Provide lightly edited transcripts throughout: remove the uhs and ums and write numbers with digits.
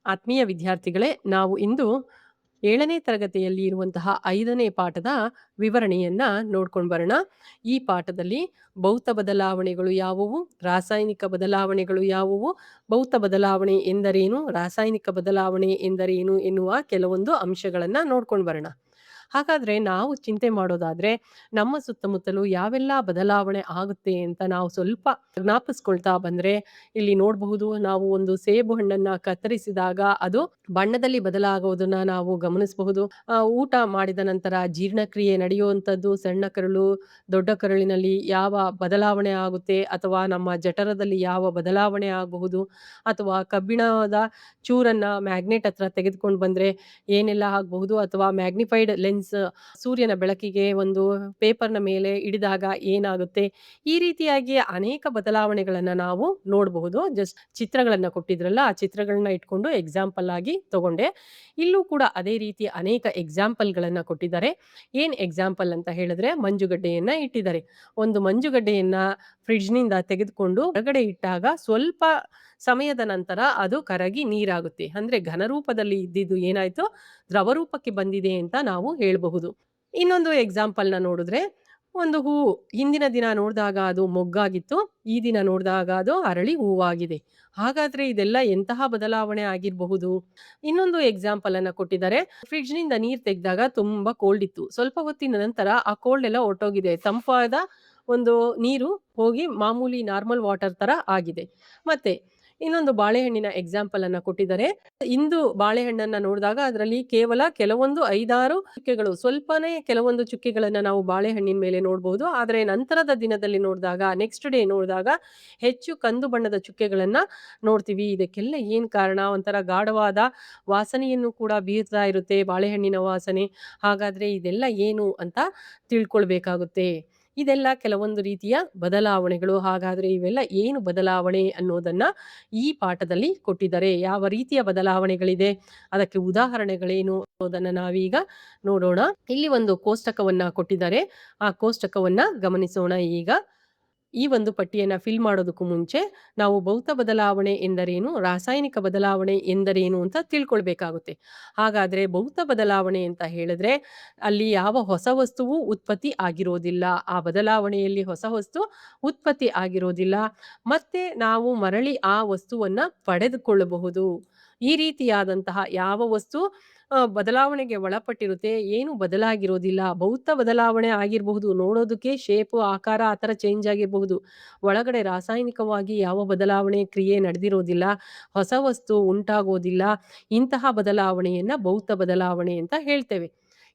ಆತ್ಮೀಯ ವಿದ್ಯಾರ್ಥಿಗಳೇ, ನಾವು ಇಂದು 7ನೇ ತರಗತಿಯಲ್ಲಿ ಇರುವಂತಹ 5ನೇ ಪಾಠದ ವಿವರಣೆಯನ್ನ ನೋಡ್ಕೊಂಡು ಬರೋಣ. ಈ ಪಾಠದಲ್ಲಿ ಭೌತ ಬದಲಾವಣೆಗಳು ಯಾವುವು, ರಾಸಾಯನಿಕ ಬದಲಾವಣೆಗಳು ಯಾವುವು, ಭೌತ ಬದಲಾವಣೆ ಎಂದರೇನು, ರಾಸಾಯನಿಕ ಬದಲಾವಣೆ ಎಂದರೇನು ಎನ್ನುವ ಕೆಲವೊಂದು ಅಂಶಗಳನ್ನ ನೋಡ್ಕೊಂಡು ಬರೋಣ. ಹಾಗಾದ್ರೆ ನಾವು ಚಿಂತೆ ಮಾಡೋದಾದ್ರೆ ನಮ್ಮ ಸುತ್ತಮುತ್ತಲು ಯಾವೆಲ್ಲ ಬದಲಾವಣೆ ಆಗುತ್ತೆ ಅಂತ ನಾವು ಸ್ವಲ್ಪ ಜ್ಞಾಪಿಸ್ಕೊಳ್ತಾ ಬಂದ್ರೆ ಇಲ್ಲಿ ನೋಡಬಹುದು. ನಾವು ಒಂದು ಸೇಬು ಹಣ್ಣನ್ನ ಕತ್ತರಿಸಿದಾಗ ಅದು ಬಣ್ಣದಲ್ಲಿ ಬದಲಾಗುವುದನ್ನ ನಾವು ಗಮನಿಸಬಹುದು. ಊಟ ಮಾಡಿದ ನಂತರ ಜೀರ್ಣಕ್ರಿಯೆ ನಡೆಯುವಂಥದ್ದು ಸಣ್ಣ ಕರಳು ದೊಡ್ಡ ಕರಳಿನಲ್ಲಿ ಯಾವ ಬದಲಾವಣೆ ಆಗುತ್ತೆ, ಅಥವಾ ನಮ್ಮ ಜಠರದಲ್ಲಿ ಯಾವ ಬದಲಾವಣೆ ಆಗಬಹುದು, ಅಥವಾ ಕಬ್ಬಿಣದ ಚೂರನ್ನ ಮ್ಯಾಗ್ನೆಟ್ ಹತ್ರ ತೆಗೆದುಕೊಂಡು ಬಂದ್ರೆ ಏನೆಲ್ಲ ಆಗಬಹುದು, ಅಥವಾ ಮ್ಯಾಗ್ನಿಫೈಡ್ ಲೆನ್ಸ್ ಸೂರ್ಯನ ಬೆಳಕಿಗೆ ಒಂದು ಪೇಪರ್ನ ಮೇಲೆ ಹಿಡಿದಾಗ ಏನಾಗುತ್ತೆ, ಈ ರೀತಿಯಾಗಿ ಅನೇಕ ಬದಲಾವಣೆಗಳನ್ನ ನಾವು ನೋಡಬಹುದು. ಜಸ್ಟ್ ಚಿತ್ರಗಳನ್ನ ಕೊಟ್ಟಿದ್ರಲ್ಲ, ಆ ಚಿತ್ರಗಳನ್ನ ಇಟ್ಕೊಂಡು ಎಕ್ಸಾಂಪಲ್ ಆಗಿ ತಗೊಂಡೆ. ಇಲ್ಲೂ ಕೂಡ ಅದೇ ರೀತಿ ಅನೇಕ ಎಕ್ಸಾಂಪಲ್ಗಳನ್ನ ಕೊಟ್ಟಿದ್ದಾರೆ. ಏನ್ ಎಕ್ಸಾಂಪಲ್ ಅಂತ ಹೇಳಿದ್ರೆ, ಮಂಜುಗಡ್ಡೆಯನ್ನ ಇಟ್ಟಿದ್ದಾರೆ. ಒಂದು ಮಂಜುಗಡ್ಡೆಯನ್ನ ಫ್ರಿಡ್ಜ್ನಿಂದ ತೆಗೆದುಕೊಂಡು ಹೊರಗಡೆ ಇಟ್ಟಾಗ ಸ್ವಲ್ಪ ಸಮಯದ ನಂತರ ಅದು ಕರಗಿ ನೀರಾಗುತ್ತೆ. ಅಂದ್ರೆ ಘನರೂಪದಲ್ಲಿ ಇದ್ದಿದ್ದು ಏನಾಯ್ತು, ದ್ರವರೂಪಕ್ಕೆ ಬಂದಿದೆ ಅಂತ ನಾವು ಹೇಳಬಹುದು. ಇನ್ನೊಂದು ಎಕ್ಸಾಂಪಲ್ನ ನೋಡಿದ್ರೆ, ಒಂದು ಹೂವು ಹಿಂದಿನ ದಿನ ನೋಡಿದಾಗ ಅದು ಮೊಗ್ಗಾಗಿತ್ತು, ಈ ದಿನ ನೋಡಿದಾಗ ಅದು ಅರಳಿ ಹೂವಾಗಿದೆ. ಹಾಗಾದ್ರೆ ಇದೆಲ್ಲ ಎಂತಹ ಬದಲಾವಣೆ ಆಗಿರಬಹುದು? ಇನ್ನೊಂದು ಎಕ್ಸಾಂಪಲ್ ಅನ್ನ ಕೊಟ್ಟಿದ್ದಾರೆ. ಫ್ರಿಡ್ಜ್ನಿಂದ ನೀರು ತೆಗೆದಾಗ ತುಂಬಾ ಕೋಲ್ಡ್ ಇತ್ತು, ಸ್ವಲ್ಪ ಹೊತ್ತಿನ ನಂತರ ಆ ಕೋಲ್ಡ್ ಎಲ್ಲ ಹೊರಟೋಗಿದೆ, ತಂಪಾದ ಒಂದು ನೀರು ಹೋಗಿ ಮಾಮೂಲಿ ನಾರ್ಮಲ್ ವಾಟರ್ ತರ ಆಗಿದೆ. ಮತ್ತೆ ಇನ್ನೊಂದು ಬಾಳೆಹಣ್ಣಿನ ಎಕ್ಸಾಂಪಲ್ ಅನ್ನ ಕೊಟ್ಟಿದ್ದಾರೆ. ಇಂದು ಬಾಳೆಹಣ್ಣನ್ನ ನೋಡಿದಾಗ ಅದರಲ್ಲಿ ಕೇವಲ ಕೆಲವೊಂದು 5-6 ಚುಕ್ಕೆಗಳು, ಸ್ವಲ್ಪನೇ ಕೆಲವೊಂದು ಚುಕ್ಕೆಗಳನ್ನ ನಾವು ಬಾಳೆಹಣ್ಣಿನ ಮೇಲೆ ನೋಡಬಹುದು. ಆದ್ರೆ ನಂತರದ ದಿನದಲ್ಲಿ ನೋಡಿದಾಗ, ನೆಕ್ಸ್ಟ್ ಡೇ ನೋಡಿದಾಗ ಹೆಚ್ಚು ಕಂದು ಬಣ್ಣದ ಚುಕ್ಕೆಗಳನ್ನ ನೋಡ್ತೀವಿ. ಇದಕ್ಕೆಲ್ಲ ಏನ್ ಕಾರಣ? ಒಂಥರ ಗಾಢವಾದ ವಾಸನೆಯನ್ನು ಕೂಡ ಬೀರ್ತಾ ಇರುತ್ತೆ ಬಾಳೆಹಣ್ಣಿನ ವಾಸನೆ. ಹಾಗಾದ್ರೆ ಇದೆಲ್ಲ ಏನು ಅಂತ ತಿಳ್ಕೊಳ್ಬೇಕಾಗುತ್ತೆ. ಇದೆಲ್ಲ ಕೆಲವೊಂದು ರೀತಿಯ ಬದಲಾವಣೆಗಳು. ಹಾಗಾದ್ರೆ ಇವೆಲ್ಲ ಏನು ಬದಲಾವಣೆ ಅನ್ನೋದನ್ನ ಈ ಪಾಠದಲ್ಲಿ ಕೊಟ್ಟಿದ್ದಾರೆ. ಯಾವ ರೀತಿಯ ಬದಲಾವಣೆಗಳಿದೆ, ಅದಕ್ಕೆ ಉದಾಹರಣೆಗಳೇನು ಅನ್ನೋದನ್ನ ನಾವೀಗ ನೋಡೋಣ. ಇಲ್ಲಿ ಒಂದು ಕೋಷ್ಟಕವನ್ನ ಕೊಟ್ಟಿದ್ದಾರೆ. ಆ ಕೋಷ್ಟಕವನ್ನ ಗಮನಿಸೋಣ ಈಗ. ಈ ಒಂದು ಪಟ್ಟಿಯನ್ನ ಫಿಲ್ ಮಾಡೋದಕ್ಕೂ ಮುಂಚೆ ನಾವು ಭೌತ ಬದಲಾವಣೆ ಎಂದರೇನು, ರಾಸಾಯನಿಕ ಬದಲಾವಣೆ ಎಂದರೇನು ಅಂತ ತಿಳ್ಕೊಳ್ಬೇಕಾಗುತ್ತೆ. ಹಾಗಾದ್ರೆ ಭೌತ ಬದಲಾವಣೆ ಅಂತ ಹೇಳಿದ್ರೆ ಅಲ್ಲಿ ಯಾವ ಹೊಸ ವಸ್ತುವು ಉತ್ಪತ್ತಿ ಆಗಿರೋದಿಲ್ಲ, ಆ ಬದಲಾವಣೆಯಲ್ಲಿ ಹೊಸ ವಸ್ತು ಉತ್ಪತ್ತಿ ಆಗಿರೋದಿಲ್ಲ, ಮತ್ತೆ ನಾವು ಮರಳಿ ಆ ವಸ್ತುವನ್ನ ಪಡೆದುಕೊಳ್ಳಬಹುದು. ಈ ರೀತಿಯಾದಂತಹ ಯಾವ ವಸ್ತು ಬದಲಾವಣೆಗೆ ಒಳಪಟ್ಟಿರುತ್ತೆ, ಏನು ಬದಲಾಗಿರೋದಿಲ್ಲ. ಭೌತ ಬದಲಾವಣೆ ಆಗಿರಬಹುದು, ನೋಡೋದಕ್ಕೆ ಶೇಪು ಆಕಾರ ಆ ಥರ ಚೇಂಜ್ ಆಗಿರಬಹುದು, ಒಳಗಡೆ ರಾಸಾಯನಿಕವಾಗಿ ಯಾವ ಬದಲಾವಣೆ ಕ್ರಿಯೆ ನಡೆದಿರೋದಿಲ್ಲ, ಹೊಸ ವಸ್ತು ಉಂಟಾಗೋದಿಲ್ಲ. ಇಂತಹ ಬದಲಾವಣೆಯನ್ನ ಭೌತ ಬದಲಾವಣೆ ಅಂತ ಹೇಳ್ತೇವೆ.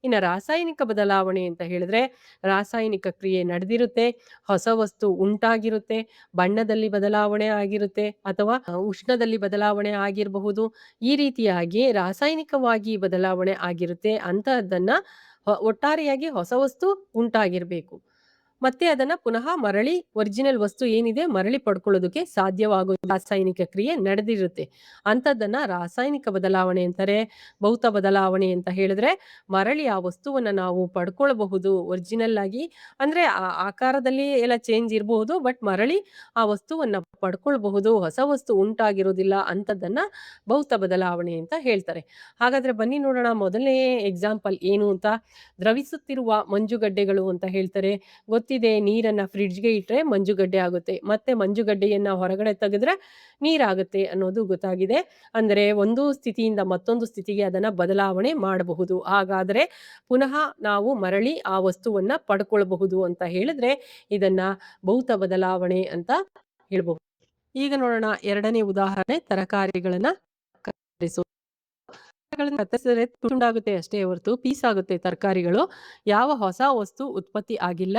ಇನ್ನು ರಾಸಾಯನಿಕ ಬದಲಾವಣೆ ಅಂತ ಹೇಳಿದ್ರೆ, ರಾಸಾಯನಿಕ ಕ್ರಿಯೆ ನಡೆದಿರುತ್ತೆ, ಹೊಸ ವಸ್ತು ಉಂಟಾಗಿರುತ್ತೆ, ಬಣ್ಣದಲ್ಲಿ ಬದಲಾವಣೆ ಆಗಿರುತ್ತೆ, ಅಥವಾ ಉಷ್ಣದಲ್ಲಿ ಬದಲಾವಣೆ ಆಗಿರಬಹುದು. ಈ ರೀತಿಯಾಗಿ ರಾಸಾಯನಿಕವಾಗಿ ಬದಲಾವಣೆ ಆಗಿರುತ್ತೆ. ಅಂತಹದ್ದನ್ನ ಒಟ್ಟಾರೆಯಾಗಿ ಹೊಸ ವಸ್ತು ಉಂಟಾಗಿರ್ಬೇಕು, ಮತ್ತೆ ಅದನ್ನ ಪುನಃ ಮರಳಿ ಒರಿಜಿನಲ್ ವಸ್ತು ಏನಿದೆ ಮರಳಿ ಪಡ್ಕೊಳ್ಳೋದಕ್ಕೆ ಸಾಧ್ಯವಾಗೋ ರಾಸಾಯನಿಕ ಕ್ರಿಯೆ ನಡೆದಿರುತ್ತೆ. ಅಂಥದ್ದನ್ನ ರಾಸಾಯನಿಕ ಬದಲಾವಣೆ ಅಂತಾರೆ. ಭೌತ ಬದಲಾವಣೆ ಅಂತ ಹೇಳಿದ್ರೆ ಮರಳಿ ಆ ವಸ್ತುವನ್ನ ನಾವು ಪಡ್ಕೊಳ್ಬಹುದು ಒರಿಜಿನಲ್ ಆಗಿ. ಅಂದ್ರೆ ಆ ಆಕಾರದಲ್ಲಿ ಎಲ್ಲ ಚೇಂಜ್ ಇರಬಹುದು, ಬಟ್ ಮರಳಿ ಆ ವಸ್ತುವನ್ನ ಪಡ್ಕೊಳ್ಬಹುದು, ಹೊಸ ವಸ್ತು ಉಂಟಾಗಿರೋದಿಲ್ಲ. ಅಂಥದ್ದನ್ನ ಭೌತ ಬದಲಾವಣೆ ಅಂತ ಹೇಳ್ತಾರೆ. ಹಾಗಾದ್ರೆ ಬನ್ನಿ ನೋಡೋಣ ಮೊದಲನೇ ಎಕ್ಸಾಂಪಲ್ ಏನು ಅಂತ. ದ್ರವಿಸುತ್ತಿರುವ ಮಂಜುಗಡ್ಡೆಗಳು ಅಂತ ಹೇಳ್ತಾರೆ. ಗೊತ್ತಿದೆ, ನೀರನ್ನ ಫ್ರಿಡ್ಜ್ಗೆ ಇಟ್ರೆ ಮಂಜುಗಡ್ಡೆ ಆಗುತ್ತೆ, ಮತ್ತೆ ಮಂಜುಗಡ್ಡೆಯನ್ನ ಹೊರಗಡೆ ತೆಗೆದ್ರೆ ನೀರಾಗುತ್ತೆ ಅನ್ನೋದು ಗೊತ್ತಾಗಿದೆ. ಅಂದ್ರೆ ಒಂದು ಸ್ಥಿತಿಯಿಂದ ಮತ್ತೊಂದು ಸ್ಥಿತಿಗೆ ಅದನ್ನ ಬದಲಾವಣೆ ಮಾಡಬಹುದು. ಹಾಗಾದ್ರೆ ಪುನಃ ನಾವು ಮರಳಿ ಆ ವಸ್ತುವನ್ನ ಪಡ್ಕೊಳ್ಬಹುದು ಅಂತ ಹೇಳಿದ್ರೆ ಇದನ್ನ ಭೌತ ಬದಲಾವಣೆ ಅಂತ ಹೇಳ್ಬಹುದು. ಈಗ ನೋಡೋಣ ಎರಡನೇ ಉದಾಹರಣೆ, ತರಕಾರಿಗಳನ್ನ ಕತ್ತರಿಸೋದು. ಕತ್ತರಿಸಿದ್ರೆ ತುಂಡಾಗುತ್ತೆ ಅಷ್ಟೇ ಹೊರತು ಪೀಸ್ ಆಗುತ್ತೆ ತರಕಾರಿಗಳು, ಯಾವ ಹೊಸ ವಸ್ತು ಉತ್ಪತ್ತಿ ಆಗಿಲ್ಲ.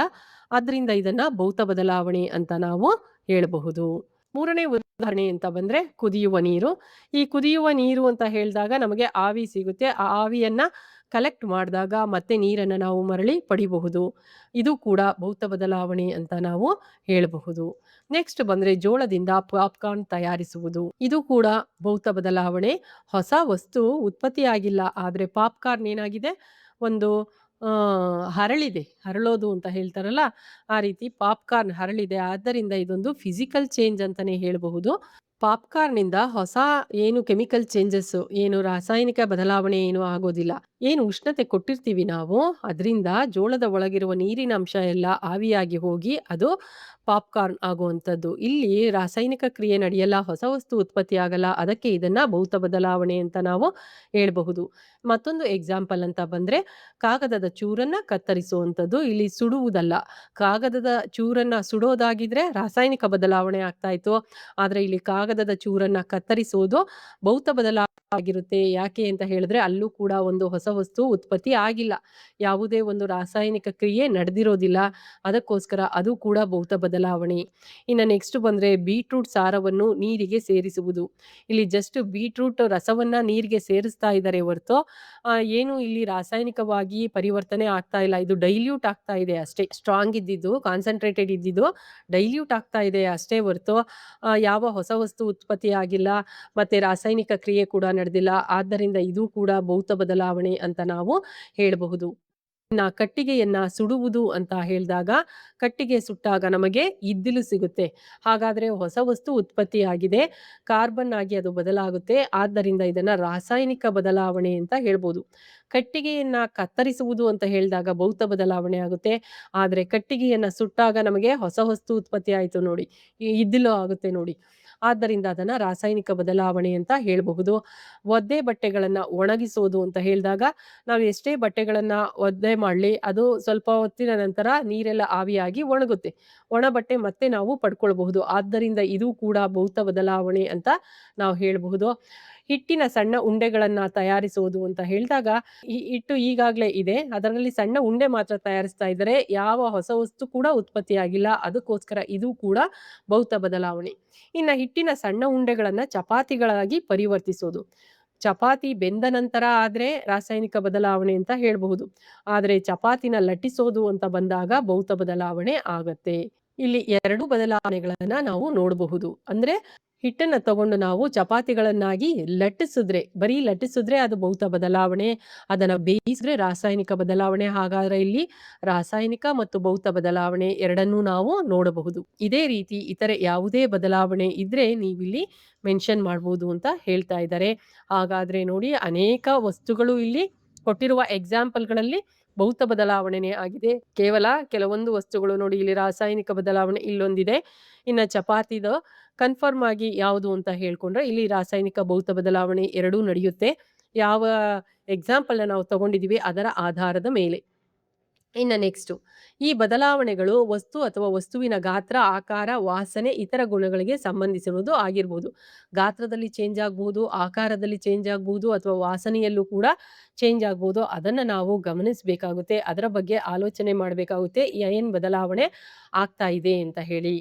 ಆದ್ರಿಂದ ಇದನ್ನ ಭೌತ ಬದಲಾವಣೆ ಅಂತ ನಾವು ಹೇಳಬಹುದು. ಮೂರನೇ ಉದಾಹರಣೆ ಅಂತ ಬಂದ್ರೆ ಕುದಿಯುವ ನೀರು. ಈ ಕುದಿಯುವ ನೀರು ಅಂತ ಹೇಳಿದಾಗ ನಮಗೆ ಆವಿ ಸಿಗುತ್ತೆ, ಆ ಆವಿಯನ್ನ ಕಲೆಕ್ಟ್ ಮಾಡಿದಾಗ ಮತ್ತೆ ನೀರನ್ನ ನಾವು ಮರಳಿ ಪಡಿಬಹುದು. ಇದು ಕೂಡ ಭೌತ ಬದಲಾವಣೆ ಅಂತ ನಾವು ಹೇಳಬಹುದು. ನೆಕ್ಸ್ಟ್ ಬಂದ್ರೆ ಜೋಳದಿಂದ ಪಾಪ್ಕಾರ್ನ್ ತಯಾರಿಸುವುದು. ಇದು ಕೂಡ ಭೌತ ಬದಲಾವಣೆ. ಹೊಸ ವಸ್ತು ಉತ್ಪತ್ತಿ ಆಗಿಲ್ಲ, ಆದ್ರೆ ಪಾಪ್ಕಾರ್ನ್ ಏನಾಗಿದೆ, ಒಂದು ಹರಳಿದೆ, ಹರಳೋದು ಅಂತ ಹೇಳ್ತಾರಲ್ಲ ಆ ರೀತಿ ಪಾಪ್ಕಾರ್ನ್ ಹರಳಿದೆ. ಆದ್ದರಿಂದ ಇದೊಂದು ಫಿಸಿಕಲ್ ಚೇಂಜ್ ಅಂತಾನೆ ಹೇಳಬಹುದು. ಪಾಪ್‌ಕಾರ್ನ್‌ನಿಂದ ಹೊಸ ಏನು ಕೆಮಿಕಲ್ ಚೇಂಜಸ್ಸು, ಏನು ರಾಸಾಯನಿಕ ಬದಲಾವಣೆ ಏನು ಆಗೋದಿಲ್ಲ. ಏನು ಉಷ್ಣತೆ ಕೊಟ್ಟಿರ್ತೀವಿ ನಾವು, ಅದರಿಂದ ಜೋಳದ ಒಳಗಿರುವ ನೀರಿನ ಅಂಶ ಎಲ್ಲ ಆವಿಯಾಗಿ ಹೋಗಿ ಅದು ಪಾಪ್‌ಕಾರ್ನ್ ಆಗುವಂಥದ್ದು. ಇಲ್ಲಿ ರಾಸಾಯನಿಕ ಕ್ರಿಯೆ ನಡೆಯಲ್ಲ, ಹೊಸ ವಸ್ತು ಉತ್ಪತ್ತಿಯಾಗಲ್ಲ. ಅದಕ್ಕೆ ಇದನ್ನ ಭೌತ ಬದಲಾವಣೆ ಅಂತ ನಾವು ಹೇಳ್ಬಹುದು. ಮತ್ತೊಂದು ಎಕ್ಸಾಂಪಲ್ ಅಂತ ಬಂದ್ರೆ, ಕಾಗದದ ಚೂರನ್ನ ಕತ್ತರಿಸುವಂಥದ್ದು. ಇಲ್ಲಿ ಸುಡುವುದಲ್ಲ. ಕಾಗದದ ಚೂರನ್ನ ಸುಡೋದಾಗಿದ್ರೆ ರಾಸಾಯನಿಕ ಬದಲಾವಣೆ ಆಗ್ತಾ ಇತ್ತು. ಆದ್ರೆ ಇಲ್ಲಿ ಕಾಗದದ ಚೂರನ್ನ ಕತ್ತರಿಸುವುದು ಭೌತ ಬದಲಾವಣೆ ಆಗಿರುತ್ತೆ. ಯಾಕೆ ಅಂತ ಹೇಳಿದ್ರೆ ಅಲ್ಲೂ ಕೂಡ ಒಂದು ಹೊಸ ವಸ್ತು ಉತ್ಪತ್ತಿ ಆಗಿಲ್ಲ. ಯಾವುದೇ ಒಂದು ರಾಸಾಯನಿಕ ಕ್ರಿಯೆ ನಡೆದಿರೋದಿಲ್ಲ. ಅದಕ್ಕೋಸ್ಕರ ಅದು ಕೂಡ ಭೌತ ಬದಲಾವಣೆ. ಇನ್ನು ನೆಕ್ಸ್ಟ್ ಬಂದ್ರೆ ಬೀಟ್ರೂಟ್ ಸಾರವನ್ನು ನೀರಿಗೆ ಸೇರಿಸುವುದು. ಇಲ್ಲಿ ಜಸ್ಟ್ ಬೀಟ್ರೂಟ್ ರಸವನ್ನ ನೀರಿಗೆ ಸೇರಿಸ್ತಾ ಇದ್ದಾರೆ ಹೊರತು ಏನು ಇಲ್ಲಿ ರಾಸಾಯನಿಕವಾಗಿ ಪರಿವರ್ತನೆ ಆಗ್ತಾ ಇಲ್ಲ. ಇದು ಡೈಲ್ಯೂಟ್ ಆಗ್ತಾ ಇದೆ ಅಷ್ಟೇ. ಸ್ಟ್ರಾಂಗ್ ಇದ್ದಿದ್ದು, ಕಾನ್ಸಂಟ್ರೇಟೆಡ್ ಇದ್ದಿದ್ದು ಡೈಲ್ಯೂಟ್ ಆಗ್ತಾ ಇದೆ ಅಷ್ಟೇ ಹೊರತು ಯಾವ ಹೊಸ ವಸ್ತು ಉತ್ಪತ್ತಿ ಆಗಿಲ್ಲ, ಮತ್ತೆ ರಾಸಾಯನಿಕ ಕ್ರಿಯೆ ಕೂಡ ನಡೆದಿಲ್ಲ. ಆದ್ದರಿಂದ ಇದು ಕೂಡ ಭೌತ ಬದಲಾವಣೆ ಅಂತ ನಾವು ಹೇಳಬಹುದು. ಕಟ್ಟಿಗೆಯನ್ನ ಸುಡುವುದು ಅಂತ ಹೇಳಿದಾಗ, ಕಟ್ಟಿಗೆ ಸುಟ್ಟಾಗ ನಮಗೆ ಇದ್ದಿಲು ಸಿಗುತ್ತೆ. ಹಾಗಾದ್ರೆ ಹೊಸ ವಸ್ತು ಉತ್ಪತ್ತಿಯಾಗಿದೆ, ಕಾರ್ಬನ್ ಆಗಿ ಅದು ಬದಲಾಗುತ್ತೆ. ಆದ್ದರಿಂದ ಇದನ್ನ ರಾಸಾಯನಿಕ ಬದಲಾವಣೆ ಅಂತ ಹೇಳ್ಬೋದು. ಕಟ್ಟಿಗೆಯನ್ನ ಕತ್ತರಿಸುವುದು ಅಂತ ಹೇಳಿದಾಗ ಭೌತ ಬದಲಾವಣೆ ಆಗುತ್ತೆ. ಆದ್ರೆ ಕಟ್ಟಿಗೆಯನ್ನ ಸುಟ್ಟಾಗ ನಮಗೆ ಹೊಸ ವಸ್ತು ಉತ್ಪತ್ತಿ ಆಯ್ತು ನೋಡಿ, ಇದ್ದಿಲು ಆಗುತ್ತೆ ನೋಡಿ. ಆದ್ದರಿಂದ ಅದನ್ನ ರಾಸಾಯನಿಕ ಬದಲಾವಣೆ ಅಂತ ಹೇಳಬಹುದು. ಒದ್ದೆ ಬಟ್ಟೆಗಳನ್ನ ಒಣಗಿಸೋದು ಅಂತ ಹೇಳಿದಾಗ, ನಾವು ಎಷ್ಟೇ ಬಟ್ಟೆಗಳನ್ನ ಒದ್ದೆ ಮಾಡ್ಲಿ, ಅದು ಸ್ವಲ್ಪ ಹೊತ್ತಿನ ನಂತರ ನೀರೆಲ್ಲ ಆವಿಯಾಗಿ ಒಣಗುತ್ತೆ. ಒಣ ಬಟ್ಟೆ ಮತ್ತೆ ನಾವು ಪಡ್ಕೊಳ್ಬಹುದು. ಆದ್ದರಿಂದ ಇದು ಕೂಡ ಭೌತ ಬದಲಾವಣೆ ಅಂತ ನಾವು ಹೇಳಬಹುದು. ಹಿಟ್ಟಿನ ಸಣ್ಣ ಉಂಡೆಗಳನ್ನ ತಯಾರಿಸುವುದು ಅಂತ ಹೇಳಿದಾಗ, ಈ ಹಿಟ್ಟು ಈಗಾಗಲೇ ಇದೆ, ಅದರಲ್ಲಿ ಸಣ್ಣ ಉಂಡೆ ಮಾತ್ರ ತಯಾರಿಸ್ತಾ ಇದ್ದಾರೆ. ಯಾವ ಹೊಸ ವಸ್ತು ಕೂಡ ಉತ್ಪತ್ತಿಯಾಗಿಲ್ಲ. ಅದಕ್ಕೋಸ್ಕರ ಇದು ಕೂಡ ಭೌತ ಬದಲಾವಣೆ. ಇನ್ನು ಹಿಟ್ಟಿನ ಸಣ್ಣ ಉಂಡೆಗಳನ್ನ ಚಪಾತಿಗಳಾಗಿ ಪರಿವರ್ತಿಸೋದು. ಚಪಾತಿ ಬೆಂದ ನಂತರ ಆದ್ರೆ ರಾಸಾಯನಿಕ ಬದಲಾವಣೆ ಅಂತ ಹೇಳಬಹುದು. ಆದ್ರೆ ಚಪಾತಿನ ಲಟ್ಟಿಸೋದು ಅಂತ ಬಂದಾಗ ಭೌತ ಬದಲಾವಣೆ ಆಗತ್ತೆ. ಇಲ್ಲಿ 2 ಬದಲಾವಣೆಗಳನ್ನ ನಾವು ನೋಡಬಹುದು. ಅಂದ್ರೆ ಹಿಟ್ಟನ್ನ ತಗೊಂಡು ನಾವು ಚಪಾತಿಗಳನ್ನಾಗಿ ಲಟ್ಟಿಸಿದ್ರೆ, ಬರೀ ಲಟ್ಟಿಸಿದ್ರೆ ಅದು ಭೌತ ಬದಲಾವಣೆ. ಅದನ್ನ ಬೇಯಿಸಿದ್ರೆ ರಾಸಾಯನಿಕ ಬದಲಾವಣೆ. ಹಾಗಾದ್ರೆ ಇಲ್ಲಿ ರಾಸಾಯನಿಕ ಮತ್ತು ಭೌತ ಬದಲಾವಣೆ ಎರಡನ್ನೂ ನಾವು ನೋಡಬಹುದು. ಇದೇ ರೀತಿ ಇತರೆ ಯಾವುದೇ ಬದಲಾವಣೆ ಇದ್ರೆ ನೀವಿಲ್ಲಿ ಮೆನ್ಷನ್ ಮಾಡ್ಬೋದು ಅಂತ ಹೇಳ್ತಾ ಇದ್ದಾರೆ. ಹಾಗಾದ್ರೆ ನೋಡಿ, ಅನೇಕ ವಸ್ತುಗಳು ಇಲ್ಲಿ ಕೊಟ್ಟಿರುವ ಎಕ್ಸಾಂಪಲ್ಗಳಲ್ಲಿ ಭೌತ ಬದಲಾವಣೆನೇ ಆಗಿದೆ. ಕೇವಲ ಕೆಲವೊಂದು ವಸ್ತುಗಳು ನೋಡಿ, ಇಲ್ಲಿ ರಾಸಾಯನಿಕ ಬದಲಾವಣೆ ಇಲ್ಲೊಂದಿದೆ. ಇನ್ನು ಚಪಾತಿದು ಕನ್ಫರ್ಮ್ ಆಗಿ ಯಾವುದು ಅಂತ ಹೇಳ್ಕೊಂಡ್ರೆ ಇಲ್ಲಿ ರಾಸಾಯನಿಕ ಭೌತ ಬದಲಾವಣೆ ಎರಡೂ ನಡೆಯುತ್ತೆ. ಯಾವ ಎಕ್ಸಾಂಪಲ್ನ ನಾವು ತಗೊಂಡಿದೀವಿ ಅದರ ಆಧಾರದ ಮೇಲೆ. ಇನ್ನು ನೆಕ್ಸ್ಟು, ಈ ಬದಲಾವಣೆಗಳು ವಸ್ತು ಅಥವಾ ವಸ್ತುವಿನ ಗಾತ್ರ, ಆಕಾರ, ವಾಸನೆ, ಇತರ ಗುಣಗಳಿಗೆ ಸಂಬಂಧಿಸಿರುವುದು ಆಗಿರ್ಬೋದು. ಗಾತ್ರದಲ್ಲಿ ಚೇಂಜ್ ಆಗ್ಬೋದು, ಆಕಾರದಲ್ಲಿ ಚೇಂಜ್ ಆಗ್ಬೋದು, ಅಥವಾ ವಾಸನೆಯಲ್ಲೂ ಕೂಡ ಚೇಂಜ್ ಆಗ್ಬೋದು. ಅದನ್ನು ನಾವು ಗಮನಿಸಬೇಕಾಗುತ್ತೆ. ಅದರ ಬಗ್ಗೆ ಆಲೋಚನೆ ಮಾಡಬೇಕಾಗುತ್ತೆ, ಏನ್ ಬದಲಾವಣೆ ಆಗ್ತಾ ಇದೆ ಅಂತ ಹೇಳಿ.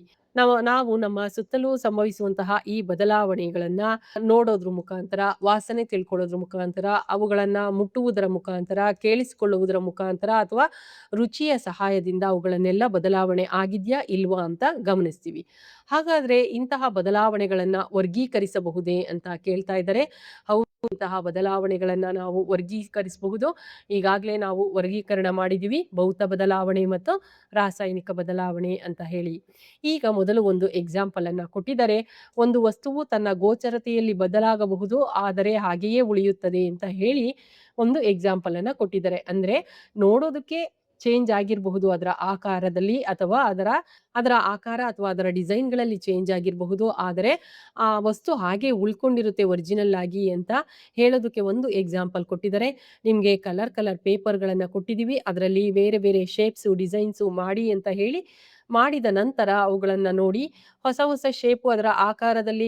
ನಾವು ನಮ್ಮ ಸುತ್ತಲೂ ಸಂಭವಿಸುವಂತಹ ಈ ಬದಲಾವಣೆಗಳನ್ನ ನೋಡೋದ್ರ ಮುಖಾಂತರ, ವಾಸನೆ ತಿಳ್ಕೊಳ್ಳೋದ್ರ ಮುಖಾಂತರ, ಅವುಗಳನ್ನ ಮುಟ್ಟುವುದರ ಮುಖಾಂತರ, ಕೇಳಿಸಿಕೊಳ್ಳುವುದರ ಮುಖಾಂತರ, ಅಥವಾ ರುಚಿಯ ಸಹಾಯದಿಂದ ಅವುಗಳನ್ನೆಲ್ಲ ಬದಲಾವಣೆ ಆಗಿದ್ಯಾ ಇಲ್ವಾ ಅಂತ ಗಮನಿಸ್ತೀವಿ. ಹಾಗಾದ್ರೆ ಇಂತಹ ಬದಲಾವಣೆಗಳನ್ನ ವರ್ಗೀಕರಿಸಬಹುದೇ ಅಂತ ಕೇಳ್ತಾ ಇದ್ದಾರೆ. ಹೌದು, ಇಂತಹ ಬದಲಾವಣೆಗಳನ್ನ ನಾವು ವರ್ಗೀಕರಿಸಬಹುದು. ಈಗಾಗಲೇ ನಾವು ವರ್ಗೀಕರಣ ಮಾಡಿದೀವಿ, ಭೌತ ಬದಲಾವಣೆ ಮತ್ತು ರಾಸಾಯನಿಕ ಬದಲಾವಣೆ ಅಂತ ಹೇಳಿ. ಈಗ ಮೊದಲು ಒಂದು ಎಕ್ಸಾಂಪಲ್ ಅನ್ನ ಕೊಟ್ಟಿದ್ದಾರೆ. ಒಂದು ವಸ್ತುವು ತನ್ನ ಗೋಚರತೆಯಲ್ಲಿ ಬದಲಾಗಬಹುದು, ಆದರೆ ಹಾಗೆಯೇ ಉಳಿಯುತ್ತದೆ ಅಂತ ಹೇಳಿ ಒಂದು ಎಕ್ಸಾಂಪಲ್ ಅನ್ನ ಕೊಟ್ಟಿದ್ದಾರೆ. ಅಂದ್ರೆ ನೋಡೋದಕ್ಕೆ ಚೇಂಜ್ ಆಗಿರಬಹುದು, ಅದರ ಆಕಾರದಲ್ಲಿ, ಅಥವಾ ಅದರ ಆಕಾರ ಅಥವಾ ಅದರ ಡಿಸೈನ್ಗಳಲ್ಲಿ ಚೇಂಜ್ ಆಗಿರಬಹುದು. ಆದರೆ ಆ ವಸ್ತು ಹಾಗೆ ಉಳ್ಕೊಂಡಿರುತ್ತೆ ಒರಿಜಿನಲ್ ಆಗಿ ಅಂತ ಹೇಳೋದಕ್ಕೆ ಒಂದು ಎಕ್ಸಾಂಪಲ್ ಕೊಟ್ಟಿದ್ದಾರೆ. ನಿಮಗೆ ಕಲರ್ ಪೇಪರ್ಗಳನ್ನ ಕೊಟ್ಟಿದ್ದೀವಿ. ಅದರಲ್ಲಿ ಬೇರೆ ಬೇರೆ ಶೇಪ್ಸು, ಡಿಸೈನ್ಸು ಮಾಡಿ ಅಂತ ಹೇಳಿ, ಮಾಡಿದ ನಂತರ ಅವುಗಳನ್ನ ನೋಡಿ ಹೊಸ ಶೇಪು ಅದರ ಆಕಾರದಲ್ಲಿ,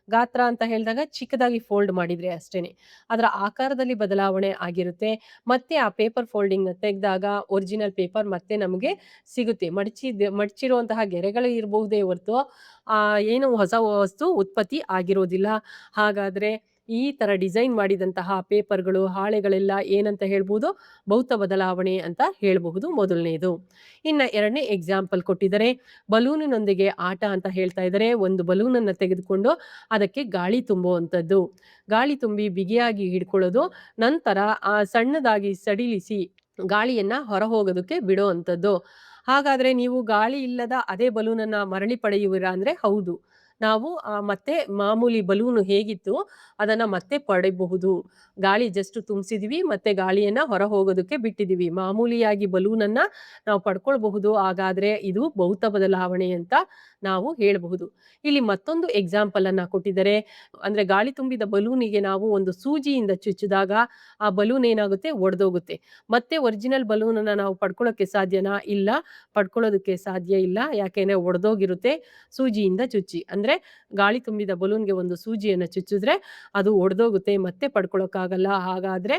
ಗಾತ್ರ ಅಂತ ಹೇಳಿದಾಗ ಚಿಕ್ಕದಾಗಿ ಫೋಲ್ಡ್ ಮಾಡಿದ್ರೆ ಅಷ್ಟೇನೆ, ಅದರ ಆಕಾರದಲ್ಲಿ ಬದಲಾವಣೆ ಆಗಿರುತ್ತೆ. ಮತ್ತೆ ಆ ಪೇಪರ್ ಫೋಲ್ಡಿಂಗ್ ತೆಗೆದಾಗ ಒರಿಜಿನಲ್ ಪೇಪರ್ ಮತ್ತೆ ನಮಗೆ ಸಿಗುತ್ತೆ. ಮಡಚಿರುವಂತಹ ಗೆರೆಗಳು ಇರಬಹುದೇ ಹೊರತು ಏನು ಹೊಸ ವಸ್ತು ಉತ್ಪತ್ತಿ ಆಗಿರೋದಿಲ್ಲ. ಹಾಗಾದ್ರೆ ಈ ತರ ಡಿಸೈನ್ ಮಾಡಿದಂತಹ ಪೇಪರ್ಗಳು, ಹಾಳೆಗಳೆಲ್ಲ ಏನಂತ ಹೇಳ್ಬೋದು? ಭೌತ ಬದಲಾವಣೆ ಅಂತ ಹೇಳಬಹುದು, ಮೊದಲನೇದು. ಇನ್ನ ಎರಡನೇ ಎಕ್ಸಾಂಪಲ್ ಕೊಟ್ಟಿದ್ದಾರೆ. ಬಲೂನಿನೊಂದಿಗೆ ಆಟ ಅಂತ ಹೇಳ್ತಾ ಇದ್ದಾರೆ. ಒಂದು ಬಲೂನ್ ಅನ್ನ ತೆಗೆದುಕೊಂಡು ಅದಕ್ಕೆ ಗಾಳಿ ತುಂಬುವಂಥದ್ದು, ಗಾಳಿ ತುಂಬಿ ಬಿಗಿಯಾಗಿ ಹಿಡ್ಕೊಳ್ಳೋದು, ನಂತರ ಸಣ್ಣದಾಗಿ ಸಡಿಲಿಸಿ ಗಾಳಿಯನ್ನ ಹೊರ ಹೋಗೋದಕ್ಕೆ ಬಿಡುವಂಥದ್ದು. ಹಾಗಾದ್ರೆ ನೀವು ಗಾಳಿ ಇಲ್ಲದ ಅದೇ ಬಲೂನನ್ನ ಮರಳಿ ಪಡೆಯುವಿರಾ ಅಂದ್ರೆ ಹೌದು. ನಾವು ಮತ್ತೆ ಮಾಮೂಲಿ ಬಲೂನು ಹೇಗಿತ್ತು ಅದನ್ನ ಮತ್ತೆ ಪಡೆಯಬಹುದು. ಗಾಳಿ ಜಸ್ಟ್ ತುಂಬಿಸಿದೀವಿ ಮತ್ತೆ ಗಾಳಿಯನ್ನ ಹೊರ ಹೋಗೋದಕ್ಕೆ ಬಿಟ್ಟಿದೀವಿ. ಮಾಮೂಲಿಯಾಗಿ ಬಲೂನನ್ನ ನಾವು ಪಡ್ಕೊಳ್ಬಹುದು. ಹಾಗಾದ್ರೆ ಇದು ಭೌತ ಬದಲಾವಣೆ ಅಂತ ನಾವು ಹೇಳಬಹುದು. ಇಲ್ಲಿ ಮತ್ತೊಂದು ಎಕ್ಸಾಂಪಲ್ ಅನ್ನ ಕೊಟ್ಟಿದ್ದಾರೆ. ಅಂದ್ರೆ ಗಾಳಿ ತುಂಬಿದ ಬಲೂನಿಗೆ ನಾವು ಒಂದು ಸೂಜಿಯಿಂದ ಚುಚ್ಚಿದಾಗ ಆ ಬಲೂನ್ ಏನಾಗುತ್ತೆ ಒಡೆದೋಗುತ್ತೆ. ಮತ್ತೆ ಒರಿಜಿನಲ್ ಬಲೂನ್ ಅನ್ನ ನಾವು ಪಡ್ಕೊಳ್ಳೋಕೆ ಸಾಧ್ಯನಾ? ಇಲ್ಲ, ಪಡ್ಕೊಳ್ಳೋದಕ್ಕೆ ಸಾಧ್ಯ ಇಲ್ಲ. ಯಾಕೆಂದ್ರೆ ಒಡೆದೋಗಿರುತ್ತೆ ಸೂಜಿಯಿಂದ ಚುಚ್ಚಿ. ಅಂದ್ರೆ ಗಾಳಿ ತುಂಬಿದ ಬಲೂನ್ಗೆ ಒಂದು ಸೂಜಿಯನ್ನ ಚುಚ್ಚಿದ್ರೆ ಅದು ಒಡೆದೋಗುತ್ತೆ, ಮತ್ತೆ ಪಡ್ಕೊಳ್ಳೋಕ್ಕಾಗಲ್ಲ. ಹಾಗಾದ್ರೆ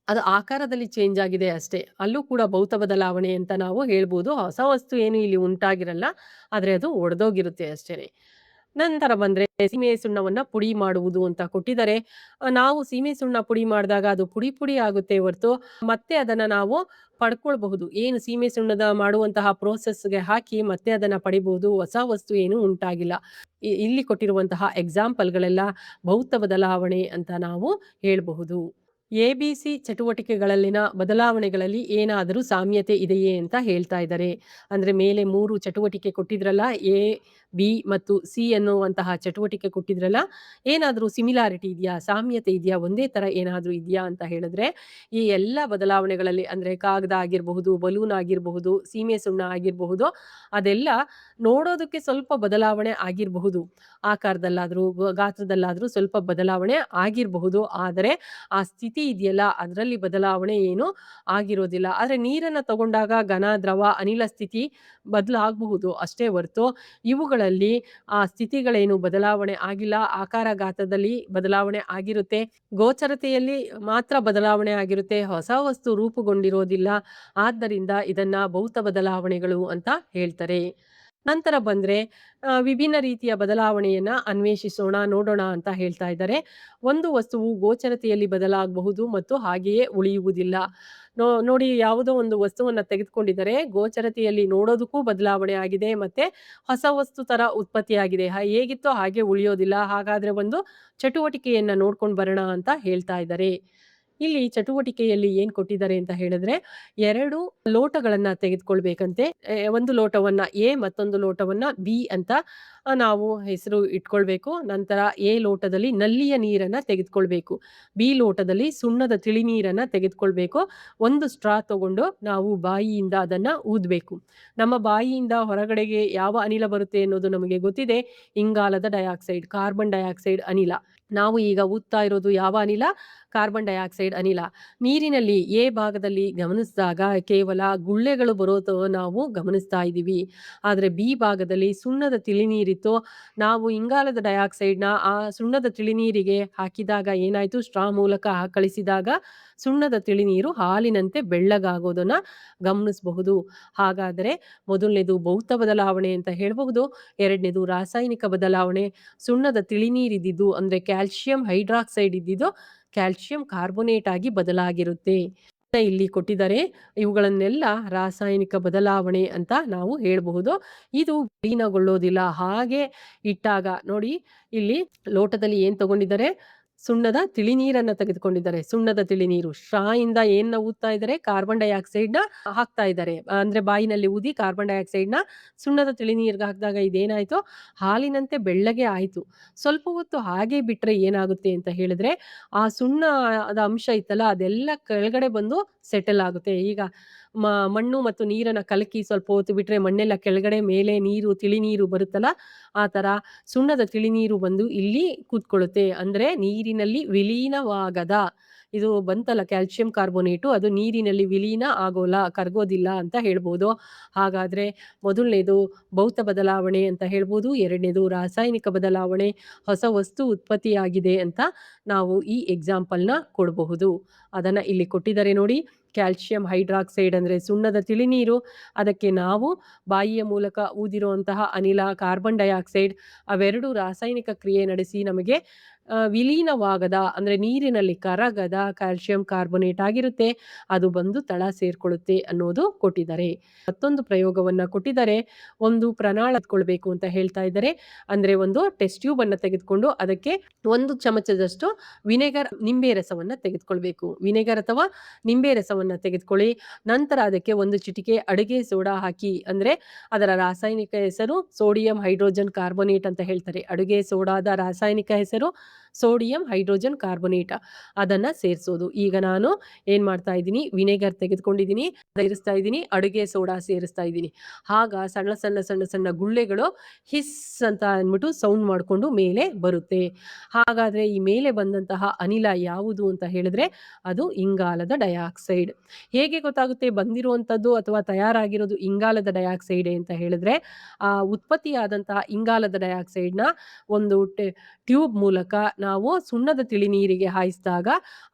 ಅದು ಆಕಾರದಲ್ಲಿ ಚೇಂಜ್ ಆಗಿದೆ ಅಷ್ಟೇ. ಅಲ್ಲೂ ಕೂಡ ಭೌತ ಬದಲಾವಣೆ ಅಂತ ನಾವು ಹೇಳ್ಬೋದು. ಹೊಸ ವಸ್ತು ಏನು ಇಲ್ಲಿ ಉಂಟಾಗಿರಲ್ಲ, ಆದ್ರೆ ಅದು ಒಡೆದೋಗಿರುತ್ತೆ ಅಷ್ಟೇನೆ. ನಂತರ ಬಂದ್ರೆ ಸೀಮೆ ಸುಣ್ಣವನ್ನ ಪುಡಿ ಮಾಡುವುದು ಅಂತ ಕೊಟ್ಟಿದ್ದಾರೆ. ನಾವು ಸೀಮೆ ಸುಣ್ಣ ಪುಡಿ ಮಾಡಿದಾಗ ಅದು ಪುಡಿ ಪುಡಿ ಆಗುತ್ತೆ ಹೊರತು ಮತ್ತೆ ಅದನ್ನ ನಾವು ಪಡ್ಕೊಳ್ಬಹುದು. ಏನು ಸೀಮೆ ಸುಣ್ಣದ ಮಾಡುವಂತಹ ಪ್ರೋಸೆಸ್‌ಗೆ ಹಾಕಿ ಮತ್ತೆ ಅದನ್ನ ಪಡಿಬಹುದು. ಹೊಸ ವಸ್ತು ಏನು ಉಂಟಾಗಿಲ್ಲ. ಇಲ್ಲಿ ಕೊಟ್ಟಿರುವಂತಹ ಎಕ್ಸಾಂಪಲ್‌ಗಳೆಲ್ಲ ಭೌತ ಬದಲಾವಣೆ ಅಂತ ನಾವು ಹೇಳ್ಬಹುದು. ಎಬಿಸಿ ಚಟುವಟಿಕೆಗಳಲ್ಲಿನ ಬದಲಾವಣೆಗಳಲ್ಲಿ ಏನಾದರೂ ಸಾಮ್ಯತೆ ಇದೆಯೇ ಅಂತ ಹೇಳ್ತಾ ಇದ್ದಾರೆ. ಅಂದ್ರೆ ಮೇಲೆ 3 ಚಟುವಟಿಕೆ ಕೊಟ್ಟಿದ್ರಲ್ಲ, ಎ, ಬಿ ಮತ್ತು ಸಿ ಅನ್ನುವಂತಹ ಚಟುವಟಿಕೆ ಕೊಟ್ಟಿದ್ರಲ್ಲ, ಏನಾದರೂ ಸಿಮಿಲಾರಿಟಿ ಇದೆಯಾ? ಸಾಮ್ಯತೆ ಇದೆಯಾ? ಒಂದೇ ತರ ಏನಾದರೂ ಇದೆಯಾ ಅಂತ ಹೇಳಿದ್ರೆ, ಈ ಎಲ್ಲ ಬದಲಾವಣೆಗಳಲ್ಲಿ ಅಂದ್ರೆ ಕಾಗದ ಆಗಿರಬಹುದು, ಬಲೂನ್ ಆಗಿರಬಹುದು, ಸೀಮೆ ಸುಣ್ಣ ಆಗಿರಬಹುದು, ಅದೆಲ್ಲ ನೋಡೋದಕ್ಕೆ ಸ್ವಲ್ಪ ಬದಲಾವಣೆ ಆಗಿರಬಹುದು. ಆಕಾರದಲ್ಲಾದ್ರೂ, ಗಾತ್ರದಲ್ಲಾದ್ರೂ ಸ್ವಲ್ಪ ಬದಲಾವಣೆ ಆಗಿರಬಹುದು. ಆದರೆ ಆ ಸ್ಥಿತಿ ಇದೆಯಲ್ಲ ಅದರಲ್ಲಿ ಬದಲಾವಣೆ ಏನು ಆಗಿರೋದಿಲ್ಲ. ಆದ್ರೆ ನೀರನ್ನ ತಗೊಂಡಾಗ ಘನ, ದ್ರವ, ಅನಿಲ ಸ್ಥಿತಿ ಬದಲಾಗಬಹುದು ಅಷ್ಟೇ ಹೊರತು ಇವುಗಳಲ್ಲಿ ಆ ಸ್ಥಿತಿಗಳೇನು ಬದಲಾವಣೆ ಆಗಿಲ್ಲ. ಆಕಾರ ಗಾತ್ರದಲ್ಲಿ ಬದಲಾವಣೆ ಆಗಿರುತ್ತೆ. ಗೋಚರತೆಯಲ್ಲಿ ಮಾತ್ರ ಬದಲಾವಣೆ ಆಗಿರುತ್ತೆ. ಹೊಸ ವಸ್ತು ರೂಪುಗೊಂಡಿರೋದಿಲ್ಲ. ಆದ್ದರಿಂದ ಇದನ್ನ ಭೌತ ಬದಲಾವಣೆಗಳು ಅಂತ ಹೇಳ್ತಾರೆ. ನಂತರ ಬಂದ್ರೆ ವಿಭಿನ್ನ ರೀತಿಯ ಬದಲಾವಣೆಯನ್ನ ಅನ್ವೇಷಿಸೋಣ, ನೋಡೋಣ ಅಂತ ಹೇಳ್ತಾ ಇದ್ದಾರೆ. ಒಂದು ವಸ್ತುವು ಗೋಚರತೆಯಲ್ಲಿ ಬದಲಾಗಬಹುದು ಮತ್ತು ಹಾಗೆಯೇ ಉಳಿಯುವುದಿಲ್ಲ. ನೋಡಿ, ಯಾವುದೋ ಒಂದು ವಸ್ತುವನ್ನ ತೆಗೆದುಕೊಂಡಿದ್ದಾರೆ. ಗೋಚರತೆಯಲ್ಲಿ ನೋಡೋದಕ್ಕೂ ಬದಲಾವಣೆ ಆಗಿದೆ ಮತ್ತೆ ಹೊಸ ವಸ್ತು ತರ ಉತ್ಪತ್ತಿಯಾಗಿದೆ. ಹೇಗಿತ್ತೋ ಹಾಗೆ ಉಳಿಯೋದಿಲ್ಲ. ಹಾಗಾದ್ರೆ ಒಂದು ಚಟುವಟಿಕೆಯನ್ನ ನೋಡ್ಕೊಂಡು ಬರೋಣ ಅಂತ ಹೇಳ್ತಾ ಇದ್ದಾರೆ. ಇಲ್ಲಿ ಚಟುವಟಿಕೆಯಲ್ಲಿ ಏನ್ ಕೊಟ್ಟಿದ್ದಾರೆ ಅಂತ ಹೇಳಿದ್ರೆ 2 ಲೋಟಗಳನ್ನ ತೆಗೆದುಕೊಳ್ಬೇಕಂತೆ. ಒಂದು ಲೋಟವನ್ನ ಎ ಮತ್ತೊಂದು ಲೋಟವನ್ನ ಬಿ ಅಂತ ನಾವು ಹೆಸರು ಇಟ್ಕೊಳ್ಬೇಕು. ನಂತರ ಎ ಲೋಟದಲ್ಲಿ ನಲ್ಲಿಯ ನೀರನ್ನ ತೆಗೆದುಕೊಳ್ಬೇಕು. ಬಿ ಲೋಟದಲ್ಲಿ ಸುಣ್ಣದ ತಿಳಿ ನೀರನ್ನ ತೆಗೆದುಕೊಳ್ಬೇಕು. ಒಂದು ಸ್ಟ್ರಾ ತಗೊಂಡು ನಾವು ಬಾಯಿಯಿಂದ ಅದನ್ನ ಊದಬೇಕು. ನಮ್ಮ ಬಾಯಿಯಿಂದ ಹೊರಗಡೆಗೆ ಯಾವ ಅನಿಲ ಬರುತ್ತೆ ಅನ್ನೋದು ನಮಗೆ ಗೊತ್ತಿದೆ. ಇಂಗಾಲದ ಡೈಆಕ್ಸೈಡ್, ಕಾರ್ಬನ್ ಡೈಆಕ್ಸೈಡ್ ಅನಿಲ. ನಾವು ಈಗ ಊದ್ತಾ ಇರೋದು ಯಾವ ಅನಿಲ? ಕಾರ್ಬನ್ ಡೈಆಕ್ಸೈಡ್ ಅನಿಲ. ನೀರಿನಲ್ಲಿ ಎ ಭಾಗದಲ್ಲಿ ಗಮನಿಸಿದಾಗ ಕೇವಲ ಗುಳ್ಳೆಗಳು ಬರೋದು ನಾವು ಗಮನಿಸ್ತಾ ಇದ್ದೀವಿ. ಆದರೆ ಬಿ ಭಾಗದಲ್ಲಿ ಸುಣ್ಣದ ತಿಳಿನೀರಿತ್ತು. ನಾವು ಇಂಗಾಲದ ಡೈಆಕ್ಸೈಡ್ನ ಆ ಸುಣ್ಣದ ತಿಳಿನೀರಿಗೆ ಹಾಕಿದಾಗ ಏನಾಯ್ತು? ಸ್ಟ್ರಾ ಮೂಲಕ ಕಳಿಸಿದಾಗ ಸುಣ್ಣದ ತಿಳಿನೀರು ಹಾಲಿನಂತೆ ಬೆಳ್ಳಗಾಗೋದನ್ನ ಗಮನಿಸಬಹುದು. ಹಾಗಾದರೆ ಮೊದಲನೇದು ಭೌತ ಬದಲಾವಣೆ ಅಂತ ಹೇಳಬಹುದು. ಎರಡನೇದು ರಾಸಾಯನಿಕ ಬದಲಾವಣೆ. ಸುಣ್ಣದ ತಿಳಿನೀರಿದ್ದು ಅಂದ್ರೆ ಕ್ಯಾಲ್ಸಿಯಂ ಹೈಡ್ರಾಕ್ಸೈಡ್ ಇದ್ದಿದ್ದು ಕ್ಯಾಲ್ಸಿಯಂ ಕಾರ್ಬೋನೇಟ್ ಆಗಿ ಬದಲಾಗಿರುತ್ತೆ. ಇಲ್ಲಿ ಕೊಟ್ಟಿದ್ದಾರೆ. ಇವುಗಳನ್ನೆಲ್ಲ ರಾಸಾಯನಿಕ ಬದಲಾವಣೆ ಅಂತ ನಾವು ಹೇಳಬಹುದು. ಇದು ವಿಲೀನಗೊಳ್ಳೋದಿಲ್ಲ. ಹಾಗೆ ಇಟ್ಟಾಗ ನೋಡಿ, ಇಲ್ಲಿ ಲೋಟದಲ್ಲಿ ಏನ್ ತಗೊಂಡಿದ್ದಾರೆ? ಸುಣ್ಣದ ತಿಳಿನೀರನ್ನ ತೆಗೆದುಕೊಂಡಿದ್ದಾರೆ. ಸುಣ್ಣದ ತಿಳಿನೀರು ಸ್ಟ್ರಾ ಇಂದ ಏನ್ನ ಊದ್ತಾ ಇದ್ದಾರೆ? ಕಾರ್ಬನ್ ಡೈಆಕ್ಸೈಡ್ ನ ಹಾಕ್ತಾ ಇದ್ದಾರೆ. ಅಂದ್ರೆ ಬಾಯಿನಲ್ಲಿ ಊದಿ ಕಾರ್ಬನ್ ಡೈಆಕ್ಸೈಡ್ ನ ಸುಣ್ಣದ ತಿಳಿನೀರ್ಗೆ ಹಾಕಿದಾಗ ಇದೇನಾಯ್ತು? ಹಾಲಿನಂತೆ ಬೆಳ್ಳಗೆ ಆಯ್ತು. ಸ್ವಲ್ಪ ಹೊತ್ತು ಹಾಗೆ ಬಿಟ್ರೆ ಏನಾಗುತ್ತೆ ಅಂತ ಹೇಳಿದ್ರೆ ಆ ಸುಣ್ಣದ ಅಂಶ ಇತ್ತಲ್ಲ ಅದೆಲ್ಲ ಕೆಳಗಡೆ ಬಂದು ಸೆಟಲ್ ಆಗುತ್ತೆ. ಈಗ ಮಣ್ಣು ಮತ್ತು ನೀರನ್ನ ಕಲಕಿ ಸ್ವಲ್ಪ ಹೊತ್ತು ಬಿಟ್ರೆ ಮಣ್ಣೆಲ್ಲ ಕೆಳಗಡೆ, ಮೇಲೆ ನೀರು ತಿಳಿ ನೀರು ಬರುತ್ತಲ್ಲ, ಆ ತರ ಸುಣ್ಣದ ತಿಳಿನೀರು ಬಂದು ಇಲ್ಲಿ ಕೂತ್ಕೊಳ್ಳುತ್ತೆ. ಅಂದ್ರೆ ನೀರಿನಲ್ಲಿ ವಿಲೀನವಾಗದ, ಇದು ಬಂತಲ್ಲ ಕ್ಯಾಲ್ಸಿಯಂ ಕಾರ್ಬೋನೇಟು, ಅದು ನೀರಿನಲ್ಲಿ ವಿಲೀನ ಆಗೋಲ್ಲ, ಕರಗೋದಿಲ್ಲ ಅಂತ ಹೇಳ್ಬೋದು. ಹಾಗಾದ್ರೆ ಮೊದಲನೇದು ಭೌತ ಬದಲಾವಣೆ ಅಂತ ಹೇಳ್ಬೋದು. ಎರಡನೇದು ರಾಸಾಯನಿಕ ಬದಲಾವಣೆ, ಹೊಸ ವಸ್ತು ಉತ್ಪತ್ತಿಯಾಗಿದೆ ಅಂತ ನಾವು ಈ ಎಕ್ಸಾಂಪಲ್ನ ಕೊಡಬಹುದು. ಅದನ್ನ ಇಲ್ಲಿ ಕೊಟ್ಟಿದ್ದಾರೆ ನೋಡಿ. ಕ್ಯಾಲ್ಸಿಯಂ ಹೈಡ್ರಾಕ್ಸೈಡ್ ಅಂದ್ರೆ ಸುಣ್ಣದ ತಿಳಿನೀರು, ಅದಕ್ಕೆ ನಾವು ಬಾಯಿಯ ಮೂಲಕ ಊದಿರುವಂತಹ ಅನಿಲ ಕಾರ್ಬನ್ ಡೈಆಕ್ಸೈಡ್, ಅವೆರಡು ರಾಸಾಯನಿಕ ಕ್ರಿಯೆ ನಡೆಸಿ ನಮಗೆ ವಿಲೀನವಾಗದ ಅಂದ್ರೆ ನೀರಿನಲ್ಲಿ ಕರಗದ ಕ್ಯಾಲ್ಸಿಯಂ ಕಾರ್ಬೋನೇಟ್ ಆಗಿರುತ್ತೆ. ಅದು ಬಂದು ತಳ ಸೇರ್ಕೊಳ್ಳುತ್ತೆ ಅನ್ನೋದು ಕೊಟ್ಟಿದ್ದಾರೆ. ಮತ್ತೊಂದು ಪ್ರಯೋಗವನ್ನ ಕೊಟ್ಟಿದ್ದಾರೆ. ಒಂದು ಪ್ರಣಾಳ ತೆಗೆದುಕೊಳ್ಬೇಕು ಅಂತ ಹೇಳ್ತಾ ಇದ್ದಾರೆ. ಅಂದ್ರೆ ಒಂದು ಟೆಸ್ಟ್ ಟ್ಯೂಬ್ ಅನ್ನ ತೆಗೆದುಕೊಂಡು ಅದಕ್ಕೆ 1 ಚಮಚದಷ್ಟು ವಿನೆಗರ್ ನಿಂಬೆ ರಸವನ್ನ ತೆಗೆದುಕೊಳ್ಬೇಕು. ವಿನೆಗರ್ ಅಥವಾ ನಿಂಬೆ ರಸವನ್ನ ತೆಗೆದುಕೊಳ್ಳಿ. ನಂತರ ಅದಕ್ಕೆ 1 ಚಿಟಿಕೆ ಅಡುಗೆ ಸೋಡಾ ಹಾಕಿ, ಅಂದ್ರೆ ಅದರ ರಾಸಾಯನಿಕ ಹೆಸರು ಸೋಡಿಯಂ ಹೈಡ್ರೋಜನ್ ಕಾರ್ಬೋನೇಟ್ ಅಂತ ಹೇಳ್ತಾರೆ. ಅಡುಗೆ ಸೋಡಾದ ರಾಸಾಯನಿಕ ಹೆಸರು ಸೋಡಿಯಂ ಹೈಡ್ರೋಜನ್ ಕಾರ್ಬೋನೇಟ್. ಅದನ್ನ ಸೇರಿಸೋದು. ಈಗ ನಾನು ಏನ್ ಮಾಡ್ತಾ ಇದ್ದೀನಿ, ವಿನೆಗರ್ ತೆಗೆದುಕೊಂಡಿದ್ದೀನಿ, ಸೇರಿಸ್ತಾ ಇದ್ದೀನಿ, ಅಡುಗೆ ಸೋಡಾ ಸೇರಿಸ್ತಾ ಇದ್ದೀನಿ. ಆಗ ಸಣ್ಣ ಸಣ್ಣ ಸಣ್ಣ ಸಣ್ಣ ಗುಳ್ಳೆಗಳು ಹಿಸ್ ಅಂತ ಅಂದ್ಬಿಟ್ಟು ಸೌಂಡ್ ಮಾಡ್ಕೊಂಡು ಮೇಲೆ ಬರುತ್ತೆ. ಹಾಗಾದ್ರೆ ಈ ಮೇಲೆ ಬಂದಂತಹ ಅನಿಲ ಯಾವುದು ಅಂತ ಹೇಳಿದ್ರೆ ಅದು ಇಂಗಾಲದ ಡೈಆಕ್ಸೈಡ್. ಹೇಗೆ ಗೊತ್ತಾಗುತ್ತೆ ಬಂದಿರುವಂತದ್ದು ಅಥವಾ ತಯಾರಾಗಿರೋದು ಇಂಗಾಲದ ಡೈಆಕ್ಸೈಡ್ ಅಂತ ಹೇಳಿದ್ರೆ, ಆ ಉತ್ಪತ್ತಿಯಾದಂತಹ ಇಂಗಾಲದ ಡೈಆಕ್ಸೈಡ್ ನ ಒಂದು ಟ್ಯೂಬ್ ಮೂಲಕ ನಾವು ಸುಣ್ಣದ ತಿಳಿನೀರಿಗೆ ಹಾಯಿಸಿದಾಗ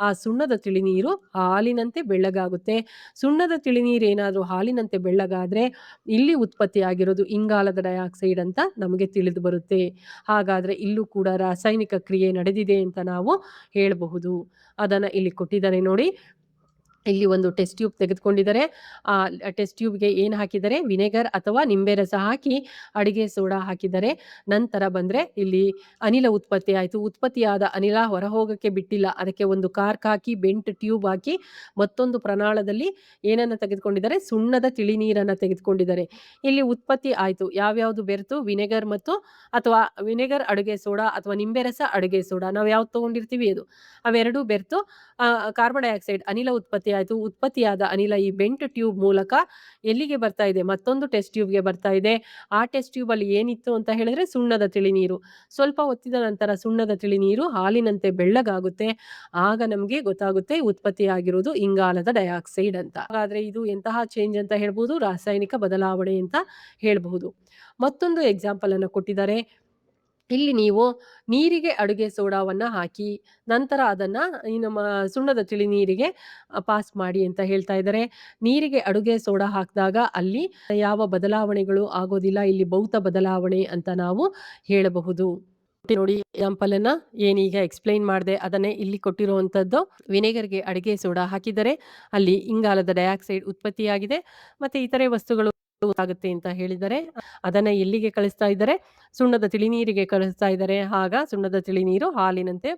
ಆ ಸುಣ್ಣದ ತಿಳಿನೀರು ಹಾಲಿನಂತೆ ಬೆಳ್ಳಗಾಗುತ್ತೆ. ಸುಣ್ಣದ ತಿಳಿನೀರು ಏನಾದ್ರೂ ಹಾಲಿನಂತೆ ಬೆಳ್ಳಗಾದ್ರೆ ಇಲ್ಲಿ ಉತ್ಪತ್ತಿಯಾಗಿರೋದು ಇಂಗಾಲದ ಡೈಆಕ್ಸೈಡ್ ಅಂತ ನಮಗೆ ತಿಳಿದು ಬರುತ್ತೆ. ಹಾಗಾದ್ರೆ ಇಲ್ಲೂ ಕೂಡ ರಾಸಾಯನಿಕ ಕ್ರಿಯೆ ನಡೆದಿದೆ ಅಂತ ನಾವು ಹೇಳಬಹುದು. ಅದನ್ನ ಇಲ್ಲಿ ಕೊಟ್ಟಿದ್ದಾರೆ ನೋಡಿ. ಇಲ್ಲಿ ಒಂದು ಟೆಸ್ಟ್ ಟ್ಯೂಬ್ ತೆಗೆದುಕೊಂಡಿದ್ದಾರೆ. ಆ ಟೆಸ್ಟ್ ಟ್ಯೂಬ್ಗೆ ಏನು ಹಾಕಿದ್ದಾರೆ, ವಿನೆಗರ್ ಅಥವಾ ನಿಂಬೆ ರಸ ಹಾಕಿ ಅಡಿಗೆ ಸೋಡಾ ಹಾಕಿದ್ದಾರೆ. ನಂತರ ಬಂದ್ರೆ ಇಲ್ಲಿ ಅನಿಲ ಉತ್ಪತ್ತಿ ಆಯಿತು. ಉತ್ಪತ್ತಿಯಾದ ಅನಿಲ ಹೊರ ಹೋಗಕ್ಕೆ ಬಿಟ್ಟಿಲ್ಲ. ಅದಕ್ಕೆ ಒಂದು ಕಾರ್ಕ್ ಹಾಕಿ ಬೆಂಟ್ ಟ್ಯೂಬ್ ಹಾಕಿ ಮತ್ತೊಂದು ಪ್ರಣಾಳದಲ್ಲಿ ಏನನ್ನ ತೆಗೆದುಕೊಂಡಿದ್ದಾರೆ, ಸುಣ್ಣದ ತಿಳಿನೀರನ್ನ ತೆಗೆದುಕೊಂಡಿದ್ದಾರೆ. ಇಲ್ಲಿ ಉತ್ಪತ್ತಿ ಆಯಿತು. ಯಾವ್ಯಾವುದು ಬೆರೆತು, ವಿನೆಗರ್ ಮತ್ತು ಅಥವಾ ವಿನೆಗರ್ ಅಡುಗೆ ಸೋಡಾ ಅಥವಾ ನಿಂಬೆ ರಸ ಅಡುಗೆ ಸೋಡಾ ನಾವು ಯಾವ್ದು ತಗೊಂಡಿರ್ತೀವಿ ಅದು, ಅವೆರಡೂ ಬೆರೆತು ಕಾರ್ಬನ್ ಡೈಆಕ್ಸೈಡ್ ಅನಿಲ ಉತ್ಪತ್ತಿ ಆಯಿತು. ಉತ್ಪತ್ತಿಯಾದ ಅನಿಲ ಈ ಬೆಂಟ್ ಟ್ಯೂಬ್ ಮೂಲಕ ಎಲ್ಲಿಗೆ ಬರ್ತಾ ಇದೆ, ಮತ್ತೊಂದು ಟೆಸ್ಟ್ ಟ್ಯೂಬ್ಗೆ ಬರ್ತಾ ಇದೆ. ಆ ಟೆಸ್ಟ್ ಟ್ಯೂಬ್ ಅಲ್ಲಿ ಏನಿತ್ತು ಅಂತ ಹೇಳಿದ್ರೆ ಸುಣ್ಣದ ತಿಳಿನೀರು. ಸ್ವಲ್ಪ ಹೊತ್ತಿದ ನಂತರ ಸುಣ್ಣದ ತಿಳಿನೀರು ಹಾಲಿನಂತೆ ಬೆಳ್ಳಗಾಗುತ್ತೆ. ಆಗ ನಮಗೆ ಗೊತ್ತಾಗುತ್ತೆ ಉತ್ಪತ್ತಿಯಾಗಿರುವುದು ಇಂಗಾಲದ ಡೈಆಕ್ಸೈಡ್ ಅಂತ. ಹಾಗಾದ್ರೆ ಇದು ಎಂತಹ ಚೇಂಜ್ ಅಂತ ಹೇಳ್ಬೋದು, ರಾಸಾಯನಿಕ ಬದಲಾವಣೆ ಅಂತ ಹೇಳ್ಬಹುದು. ಮತ್ತೊಂದು ಎಕ್ಸಾಂಪಲ್ ಅನ್ನು ಕೊಟ್ಟಿದ್ದಾರೆ. ಇಲ್ಲಿ ನೀವು ನೀರಿಗೆ ಅಡುಗೆ ಸೋಡಾವನ್ನ ಹಾಕಿ ನಂತರ ಅದನ್ನ ಈ ನಮ್ಮ ಸುಣ್ಣದ ತಿಳಿನೀರಿಗೆ ಪಾಸ್ ಮಾಡಿ ಅಂತ ಹೇಳ್ತಾ ಇದ್ದಾರೆ. ನೀರಿಗೆ ಅಡುಗೆ ಸೋಡಾ ಹಾಕಿದಾಗ ಅಲ್ಲಿ ಯಾವ ಬದಲಾವಣೆಗಳು ಆಗೋದಿಲ್ಲ. ಇಲ್ಲಿ ಭೌತ ಬದಲಾವಣೆ ಅಂತ ನಾವು ಹೇಳಬಹುದು. ನೋಡಿ ಎಕ್ಸಾಂಪಲ್ ಅನ್ನ ಏನೀಗ ಎಕ್ಸ್ಪ್ಲೈನ್ ಮಾಡಿದೆ ಅದನ್ನೇ ಇಲ್ಲಿ ಕೊಟ್ಟಿರುವಂತದ್ದು. ವಿನೆಗರ್ಗೆ ಅಡುಗೆ ಸೋಡಾ ಹಾಕಿದರೆ ಅಲ್ಲಿ ಇಂಗಾಲದ ಡೈಆಕ್ಸೈಡ್ ಉತ್ಪತ್ತಿಯಾಗಿದೆ. ಮತ್ತೆ ಇತರೆ ವಸ್ತುಗಳು ಆಗುತ್ತೆ ಅಂತ ಹೇಳಿದರೆ ಅದನ್ನ ಎಲ್ಲಿಗೆ ಕಳಿಸ್ತಾ ಇದ್ದಾರೆ, ಸುಣ್ಣದ ತಿಳಿನೀರಿಗೆ ಕಳಿಸ್ತಾ ಇದ್ದಾರೆ. ಆಗ ಸುಣ್ಣದ ತಿಳಿನೀರು ಹಾಲಿನಂತೆ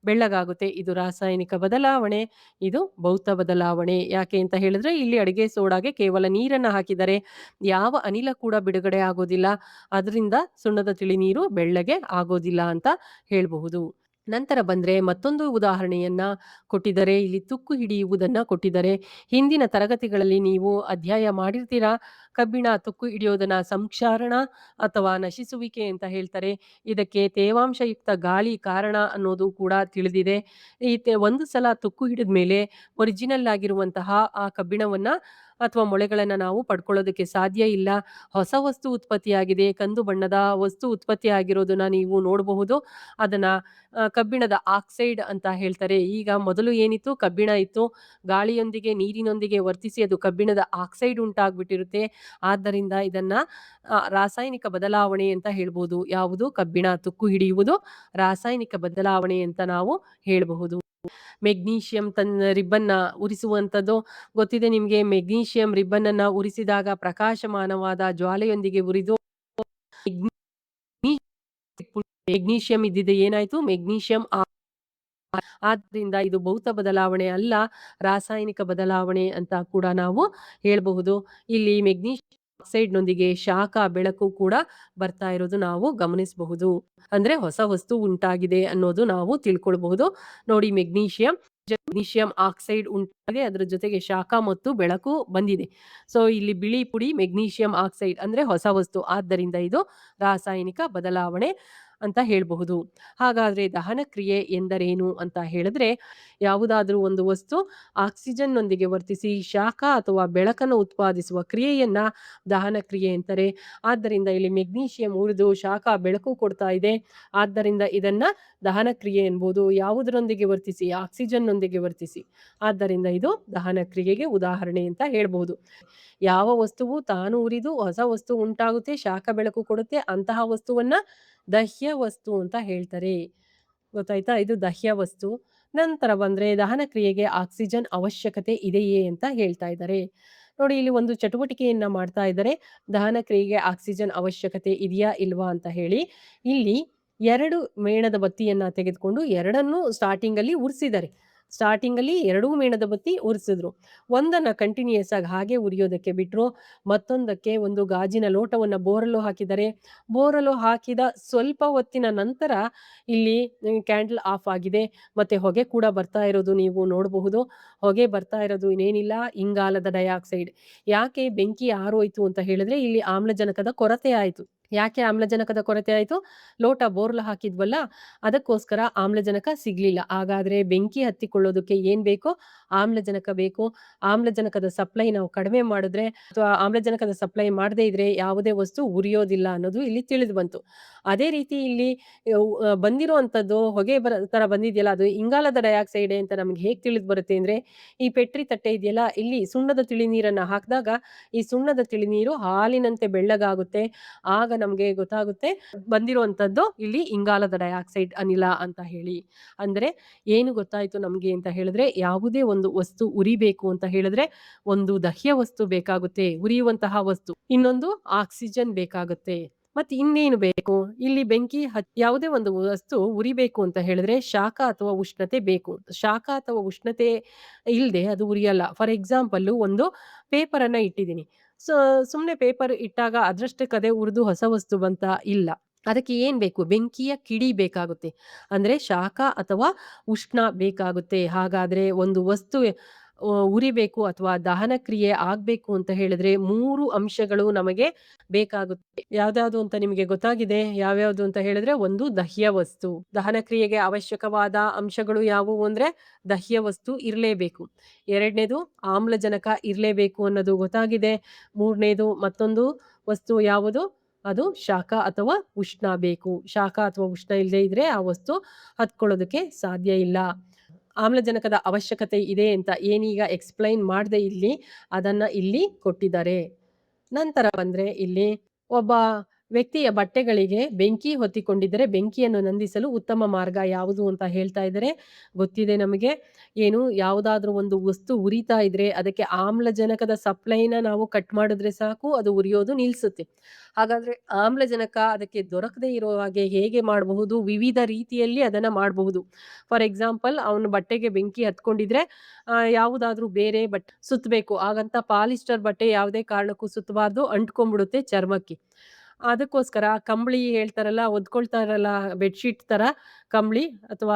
ಬೆಳ್ಳಗಾಗುತ್ತೆ. ಇದು ರಾಸಾಯನಿಕ ಬದಲಾವಣೆ, ಇದು ಭೌತ ಬದಲಾವಣೆ. ಯಾಕೆ ಅಂತ ಹೇಳಿದ್ರೆ ಇಲ್ಲಿ ಅಡುಗೆ ಸೋಡಾಗೆ ಕೇವಲ ನೀರನ್ನ ಹಾಕಿದರೆ ಯಾವ ಅನಿಲ ಕೂಡ ಬಿಡುಗಡೆ ಆಗೋದಿಲ್ಲ. ಅದರಿಂದ ಸುಣ್ಣದ ತಿಳಿನೀರು ಬೆಳ್ಳಗೆ ಆಗೋದಿಲ್ಲ ಅಂತ ಹೇಳಬಹುದು. ನಂತರ ಬಂದ್ರೆ ಮತ್ತೊಂದು ಉದಾಹರಣೆಯನ್ನ ಕೊಟ್ಟಿದ್ದಾರೆ. ಇಲ್ಲಿ ತುಕ್ಕು ಹಿಡಿಯುವುದನ್ನ ಕೊಟ್ಟಿದ್ದಾರೆ. ಹಿಂದಿನ ತರಗತಿಗಳಲ್ಲಿ ನೀವು ಅಧ್ಯಾಯ ಮಾಡಿರ್ತೀರಾ. ಕಬ್ಬಿಣ ತುಕ್ಕು ಹಿಡಿಯೋದನ್ನ ಸಂಕ್ಷಾರಣ ಅಥವಾ ನಶಿಸುವಿಕೆ ಅಂತ ಹೇಳ್ತಾರೆ. ಇದಕ್ಕೆ ತೇವಾಂಶಯುಕ್ತ ಗಾಳಿ ಕಾರಣ ಅನ್ನೋದು ಕೂಡ ತಿಳಿದಿದೆ. ಒಂದು ಸಲ ತುಕ್ಕು ಹಿಡಿದ ಮೇಲೆ ಒರಿಜಿನಲ್ ಆಗಿರುವಂತಹ ಆ ಕಬ್ಬಿಣವನ್ನ ಅಥವಾ ಮೊಳೆಗಳನ್ನ ನಾವು ಪಡ್ಕೊಳ್ಳೋದಕ್ಕೆ ಸಾಧ್ಯ ಇಲ್ಲ. ಹೊಸ ವಸ್ತು ಉತ್ಪತ್ತಿಯಾಗಿದೆ. ಕಂದು ಬಣ್ಣದ ವಸ್ತು ಉತ್ಪತ್ತಿ ಆಗಿರೋದನ್ನ ನೀವು ನೋಡಬಹುದು. ಅದನ್ನ ಕಬ್ಬಿಣದ ಆಕ್ಸೈಡ್ ಅಂತ ಹೇಳ್ತಾರೆ. ಈಗ ಮೊದಲು ಏನಿತ್ತು, ಕಬ್ಬಿಣ ಇತ್ತು. ಗಾಳಿಯೊಂದಿಗೆ ನೀರಿನೊಂದಿಗೆ ವರ್ತಿಸಿ ಅದು ಕಬ್ಬಿಣದ ಆಕ್ಸೈಡ್ ಉಂಟಾಗ್ಬಿಟ್ಟಿರುತ್ತೆ. ಆದ್ದರಿಂದ ಇದನ್ನ ರಾಸಾಯನಿಕ ಬದಲಾವಣೆ ಅಂತ ಹೇಳ್ಬೋದು. ಯಾವುದು, ಕಬ್ಬಿಣ ತುಕ್ಕು ಹಿಡಿಯುವುದು ರಾಸಾಯನಿಕ ಬದಲಾವಣೆ ಅಂತ ನಾವು ಹೇಳಬಹುದು. ಮೆಗ್ನೀಷಿಯಂ ರಿಬ್ಬನ್ನ ಉರಿಸುವಂಥದ್ದು ಗೊತ್ತಿದೆ ನಿಮ್ಗೆ. ಮೆಗ್ನೀಷಿಯಂ ರಿಬ್ಬನ್ ಅನ್ನ ಉರಿಸಿದಾಗ ಪ್ರಕಾಶಮಾನವಾದ ಜ್ವಾಲೆಯೊಂದಿಗೆ ಉರಿದು ಮೆಗ್ನೀಷಿಯಂ ಇದ್ದಿದ್ದು ಏನಾಯ್ತು, ಮೆಗ್ನೀಷಿಯಂ. ಆದ್ರಿಂದ ಇದು ಭೌತ ಬದಲಾವಣೆ ಅಲ್ಲ, ರಾಸಾಯನಿಕ ಬದಲಾವಣೆ ಅಂತ ಕೂಡ ನಾವು ಹೇಳಬಹುದು. ಇಲ್ಲಿ ಮೆಗ್ನೀಷಿಯಂ ಆಕ್ಸೈಡ್ ನೊಂದಿಗೆ ಶಾಖ ಬೆಳಕು ಕೂಡ ಬರ್ತಾ ಇರೋದು ನಾವು ಗಮನಿಸಬಹುದು. ಅಂದ್ರೆ ಹೊಸ ವಸ್ತು ಉಂಟಾಗಿದೆ ಅನ್ನೋದು ನಾವು ತಿಳ್ಕೊಳ್ಬಹುದು. ನೋಡಿ, ಮೆಗ್ನೀಷಿಯಂ ಆಕ್ಸೈಡ್ ಉಂಟಾಗಿದೆ, ಅದರ ಜೊತೆಗೆ ಶಾಖ ಮತ್ತು ಬೆಳಕು ಬಂದಿದೆ. ಸೊ ಇಲ್ಲಿ ಬಿಳಿ ಪುಡಿ ಮೆಗ್ನೀಷಿಯಂ ಆಕ್ಸೈಡ್ ಅಂದ್ರೆ ಹೊಸ ವಸ್ತು. ಆದ್ದರಿಂದ ಇದು ರಾಸಾಯನಿಕ ಬದಲಾವಣೆ ಅಂತ ಹೇಳಬಹುದು. ಹಾಗಾದ್ರೆ ದಹನ ಕ್ರಿಯೆ ಎಂದರೇನು ಅಂತ ಹೇಳಿದ್ರೆ, ಯಾವುದಾದ್ರೂ ಒಂದು ವಸ್ತು ಆಕ್ಸಿಜನ್ ನೊಂದಿಗೆ ವರ್ತಿಸಿ ಶಾಖ ಅಥವಾ ಬೆಳಕನ್ನು ಉತ್ಪಾದಿಸುವ ಕ್ರಿಯೆಯನ್ನ ದಹನ ಕ್ರಿಯೆ ಅಂತಾರೆ. ಆದ್ದರಿಂದ ಇಲ್ಲಿ ಮೆಗ್ನೀಷಿಯಂ ಉರಿದು ಶಾಖ ಬೆಳಕು ಕೊಡ್ತಾ ಇದೆ. ಆದ್ದರಿಂದ ಇದನ್ನ ದಹನ ಕ್ರಿಯೆ ಎನ್ಬೋದು. ಯಾವುದರೊಂದಿಗೆ ವರ್ತಿಸಿ, ಆಕ್ಸಿಜನ್ ನೊಂದಿಗೆ ವರ್ತಿಸಿ. ಆದ್ದರಿಂದ ಇದು ದಹನ ಕ್ರಿಯೆಗೆ ಉದಾಹರಣೆ ಅಂತ ಹೇಳ್ಬಹುದು. ಯಾವ ವಸ್ತುವು ತಾನು ಉರಿದು ಹೊಸ ವಸ್ತು ಉಂಟಾಗುತ್ತೆ, ಶಾಖ ಬೆಳಕು ಕೊಡುತ್ತೆ, ಅಂತಹ ವಸ್ತುವನ್ನ ದಹ್ಯ ವಸ್ತು ಅಂತ ಹೇಳ್ತಾರೆ. ಗೊತ್ತಾಯ್ತಾ? ಇದು ದಹ್ಯ ವಸ್ತು. ನಂತರ ಬಂದ್ರೆ ದಹನ ಕ್ರಿಯೆಗೆ ಆಕ್ಸಿಜನ್ ಅವಶ್ಯಕತೆ ಇದೆಯೇ ಅಂತ ಹೇಳ್ತಾ ಇದ್ದಾರೆ. ನೋಡಿ ಇಲ್ಲಿ ಒಂದು ಚಟುವಟಿಕೆಯನ್ನ ಮಾಡ್ತಾ ಇದ್ದಾರೆ. ದಹನ ಕ್ರಿಯೆಗೆ ಆಕ್ಸಿಜನ್ ಅವಶ್ಯಕತೆ ಇದೆಯಾ ಇಲ್ವಾ ಅಂತ ಹೇಳಿ. ಇಲ್ಲಿ 2 ಮೇಣದ ಬತ್ತಿಯನ್ನ ತೆಗೆದುಕೊಂಡು ಎರಡನ್ನೂ ಸ್ಟಾರ್ಟಿಂಗಲ್ಲಿ ಉರಿಸಿದ್ದಾರೆ. ಸ್ಟಾರ್ಟಿಂಗಲ್ಲಿ 2 ಮೇಣದ ಬತ್ತಿ ಉರಿಸಿದ್ರು. ಒಂದನ್ನ ಕಂಟಿನ್ಯೂಯಸ್ ಆಗಿ ಹಾಗೆ ಉರಿಯೋದಕ್ಕೆ ಬಿಟ್ರು. ಮತ್ತೊಂದಕ್ಕೆ ಒಂದು ಗಾಜಿನ ಲೋಟವನ್ನ ಬೋರಲು ಹಾಕಿದ್ದಾರೆ. ಬೋರಲು ಹಾಕಿದ ಸ್ವಲ್ಪ ಹೊತ್ತಿನ ನಂತರ ಇಲ್ಲಿ ಕ್ಯಾಂಡಲ್ ಆಫ್ ಆಗಿದೆ. ಮತ್ತೆ ಹೊಗೆ ಕೂಡ ಬರ್ತಾ ಇರೋದು ನೀವು ನೋಡಬಹುದು. ಹೊಗೆ ಬರ್ತಾ ಇರೋದು ಇನ್ನೇನಿಲ್ಲ, ಇಂಗಾಲದ ಡೈಆಕ್ಸೈಡ್. ಯಾಕೆ ಬೆಂಕಿ ಆರೋಯ್ತು ಅಂತ ಹೇಳಿದ್ರೆ ಇಲ್ಲಿ ಆಮ್ಲಜನಕದ ಕೊರತೆ ಆಯ್ತು. ಯಾಕೆ ಆಮ್ಲಜನಕದ ಕೊರತೆ ಆಯ್ತು? ಲೋಟ ಬೋರ್ಲು ಹಾಕಿದ್ವಲ್ಲ, ಅದಕ್ಕೋಸ್ಕರ ಆಮ್ಲಜನಕ ಸಿಗ್ಲಿಲ್ಲ. ಹಾಗಾದ್ರೆ ಬೆಂಕಿ ಹತ್ತಿಕೊಳ್ಳೋದಕ್ಕೆ ಏನ್ ಬೇಕು? ಆಮ್ಲಜನಕ ಬೇಕು. ಆಮ್ಲಜನಕದ ಸಪ್ಲೈ ನಾವು ಕಡಿಮೆ ಮಾಡಿದ್ರೆ ಅಥವಾ ಆಮ್ಲಜನಕದ ಸಪ್ಲೈ ಮಾಡದೇ ಇದ್ರೆ ಯಾವುದೇ ವಸ್ತು ಉರಿಯೋದಿಲ್ಲ ಅನ್ನೋದು ಇಲ್ಲಿ ತಿಳಿದು ಬಂತು. ಅದೇ ರೀತಿ ಇಲ್ಲಿ ಬಂದಿರುವಂಥದ್ದು ಹೊಗೆ ತರ ಬಂದಿದೆಯಲ್ಲ, ಅದು ಇಂಗಾಲದ ಡೈಆಕ್ಸೈಡ್ ಅಂತ ನಮ್ಗೆ ಹೇಗೆ ತಿಳಿದು ಬರುತ್ತೆ ಅಂದ್ರೆ, ಈ ಪೆಟ್ರಿ ತಟ್ಟೆ ಇದೆಯಲ್ಲ, ಇಲ್ಲಿ ಸುಣ್ಣದ ತಿಳಿನೀರನ್ನ ಹಾಕಿದಾಗ ಈ ಸುಣ್ಣದ ತಿಳಿನೀರು ಹಾಲಿನಂತೆ ಬೆಳ್ಳಗಾಗುತ್ತೆ. ಆಗ ನಮ್ಗೆ ಗೊತ್ತಾಗುತ್ತೆ ಬಂದಿರುವಂತದ್ದು ಇಲ್ಲಿ ಇಂಗಾಲದ ಡೈಆಕ್ಸೈಡ್ ಅನಿಲ ಅಂತ ಹೇಳಿ. ಅಂದ್ರೆ ಏನು ಗೊತ್ತಾಯ್ತು ನಮ್ಗೆ ಅಂತ ಹೇಳಿದ್ರೆ, ಯಾವುದೇ ಒಂದು ವಸ್ತು ಉರಿಬೇಕು ಅಂತ ಹೇಳಿದ್ರೆ ಒಂದು ದಹ್ಯ ವಸ್ತು ಬೇಕಾಗುತ್ತೆ, ಉರಿಯುವಂತಹ ವಸ್ತು. ಇನ್ನೊಂದು ಆಕ್ಸಿಜನ್ ಬೇಕಾಗುತ್ತೆ. ಮತ್ತೆ ಇನ್ನೇನು ಬೇಕು? ಇಲ್ಲಿ ಬೆಂಕಿ ಯಾವುದೇ ಒಂದು ವಸ್ತು ಉರಿಬೇಕು ಅಂತ ಹೇಳಿದ್ರೆ ಶಾಖ ಅಥವಾ ಉಷ್ಣತೆ ಬೇಕು. ಶಾಖ ಅಥವಾ ಉಷ್ಣತೆ ಇಲ್ದೆ ಅದು ಉರಿಯಲ್ಲ. ಫಾರ್ ಎಕ್ಸಾಂಪಲ್ ಒಂದು ಪೇಪರ್ ಅನ್ನ ಇಟ್ಟಿದ್ದೀನಿ. ಸುಮ್ನೆ ಪೇಪರ್ ಇಟ್ಟಾಗ ಅದ್ರಷ್ಟಕ್ಕದೇ ಉರಿದು ಹೊಸ ವಸ್ತು ಬಂತ? ಇಲ್ಲ. ಅದಕ್ಕೆ ಏನ್ ಬೇಕು? ಬೆಂಕಿಯ ಕಿಡಿ ಬೇಕಾಗುತ್ತೆ. ಅಂದ್ರೆ ಶಾಖ ಅಥವಾ ಉಷ್ಣ ಬೇಕಾಗುತ್ತೆ. ಹಾಗಾದ್ರೆ ಒಂದು ವಸ್ತು ಉರಿಬೇಕು ಅಥವಾ ದಹನ ಕ್ರಿಯೆ ಆಗ್ಬೇಕು ಅಂತ ಹೇಳಿದ್ರೆ 3 ಅಂಶಗಳು ನಮಗೆ ಬೇಕಾಗುತ್ತೆ. ಯಾವ್ದ್ಯಾವ್ದು ಅಂತ ನಿಮಗೆ ಗೊತ್ತಾಗಿದೆ? ಯಾವ್ಯಾವ್ದು ಅಂತ ಹೇಳಿದ್ರೆ, ಒಂದು ದಹ್ಯ ವಸ್ತು. ದಹನ ಕ್ರಿಯೆಗೆ ಅವಶ್ಯಕವಾದ ಅಂಶಗಳು ಯಾವುವು ಅಂದ್ರೆ ದಹ್ಯ ವಸ್ತು ಇರ್ಲೇಬೇಕು. 2ನೇದು ಆಮ್ಲಜನಕ ಇರ್ಲೇಬೇಕು ಅನ್ನೋದು ಗೊತ್ತಾಗಿದೆ. 3ನೇದು ಮತ್ತೊಂದು ವಸ್ತು ಯಾವುದು? ಅದು ಶಾಖ ಅಥವಾ ಉಷ್ಣ ಬೇಕು. ಶಾಖ ಅಥವಾ ಉಷ್ಣ ಇಲ್ಲದೆ ಇದ್ರೆ ಆ ವಸ್ತು ಹತ್ಕೊಳ್ಳೋದಕ್ಕೆ ಸಾಧ್ಯ ಇಲ್ಲ. ಆಮ್ಲಜನಕದ ಅವಶ್ಯಕತೆ ಇದೆ ಅಂತ ಏನೀಗ ಎಕ್ಸ್‌ಪ್ಲೈನ್ ಮಾಡ್ದೆ ಇಲ್ಲಿ, ಅದನ್ನ ಇಲ್ಲಿ ಕೊಟ್ಟಿದ್ದಾರೆ. ನಂತರ ಬಂದ್ರೆ ಇಲ್ಲಿ ಒಬ್ಬ ವ್ಯಕ್ತಿಯ ಬಟ್ಟೆಗಳಿಗೆ ಬೆಂಕಿ ಹೊತ್ತಿಕೊಂಡಿದ್ದರೆ ಬೆಂಕಿಯನ್ನು ನಂದಿಸಲು ಉತ್ತಮ ಮಾರ್ಗ ಯಾವುದು ಅಂತ ಹೇಳ್ತಾ ಇದ್ದಾರೆ. ಗೊತ್ತಿದೆ ನಮಗೆ. ಏನು, ಯಾವುದಾದ್ರೂ ಒಂದು ವಸ್ತು ಉರಿತಾ ಇದ್ರೆ ಅದಕ್ಕೆ ಆಮ್ಲಜನಕದ ಸಪ್ಲೈನ ನಾವು ಕಟ್ ಮಾಡಿದ್ರೆ ಸಾಕು, ಅದು ಉರಿಯೋದು ನಿಲ್ಸುತ್ತೆ. ಹಾಗಾದ್ರೆ ಆಮ್ಲಜನಕ ಅದಕ್ಕೆ ದೊರಕದೇ ಇರೋ ಹಾಗೆ ಹೇಗೆ ಮಾಡಬಹುದು? ವಿವಿಧ ರೀತಿಯಲ್ಲಿ ಅದನ್ನ ಮಾಡಬಹುದು. ಫಾರ್ ಎಕ್ಸಾಂಪಲ್, ಅವನ ಬಟ್ಟೆಗೆ ಬೆಂಕಿ ಹತ್ಕೊಂಡಿದ್ರೆ ಯಾವುದಾದ್ರೂ ಬೇರೆ ಬಟ್ಟೆ ಸುತ್ತಬೇಕು. ಹಾಗಂತ ಪಾಲಿಸ್ಟರ್ ಬಟ್ಟೆ ಯಾವುದೇ ಕಾರಣಕ್ಕೂ ಸುತ್ತಬಾರ್ದು, ಅಂಟ್ಕೊಂಡ್ಬಿಡುತ್ತೆ ಚರ್ಮಕ್ಕೆ. ಅದಕ್ಕೋಸ್ಕರ ಕಂಬಳಿ ಹೇಳ್ತಾರಲ್ಲ, ಹೊದ್ಕೊಳ್ತಾರಲ್ಲ ಬೆಡ್‌ಶೀಟ್ ತರ ಕಂಬಳಿ ಅಥವಾ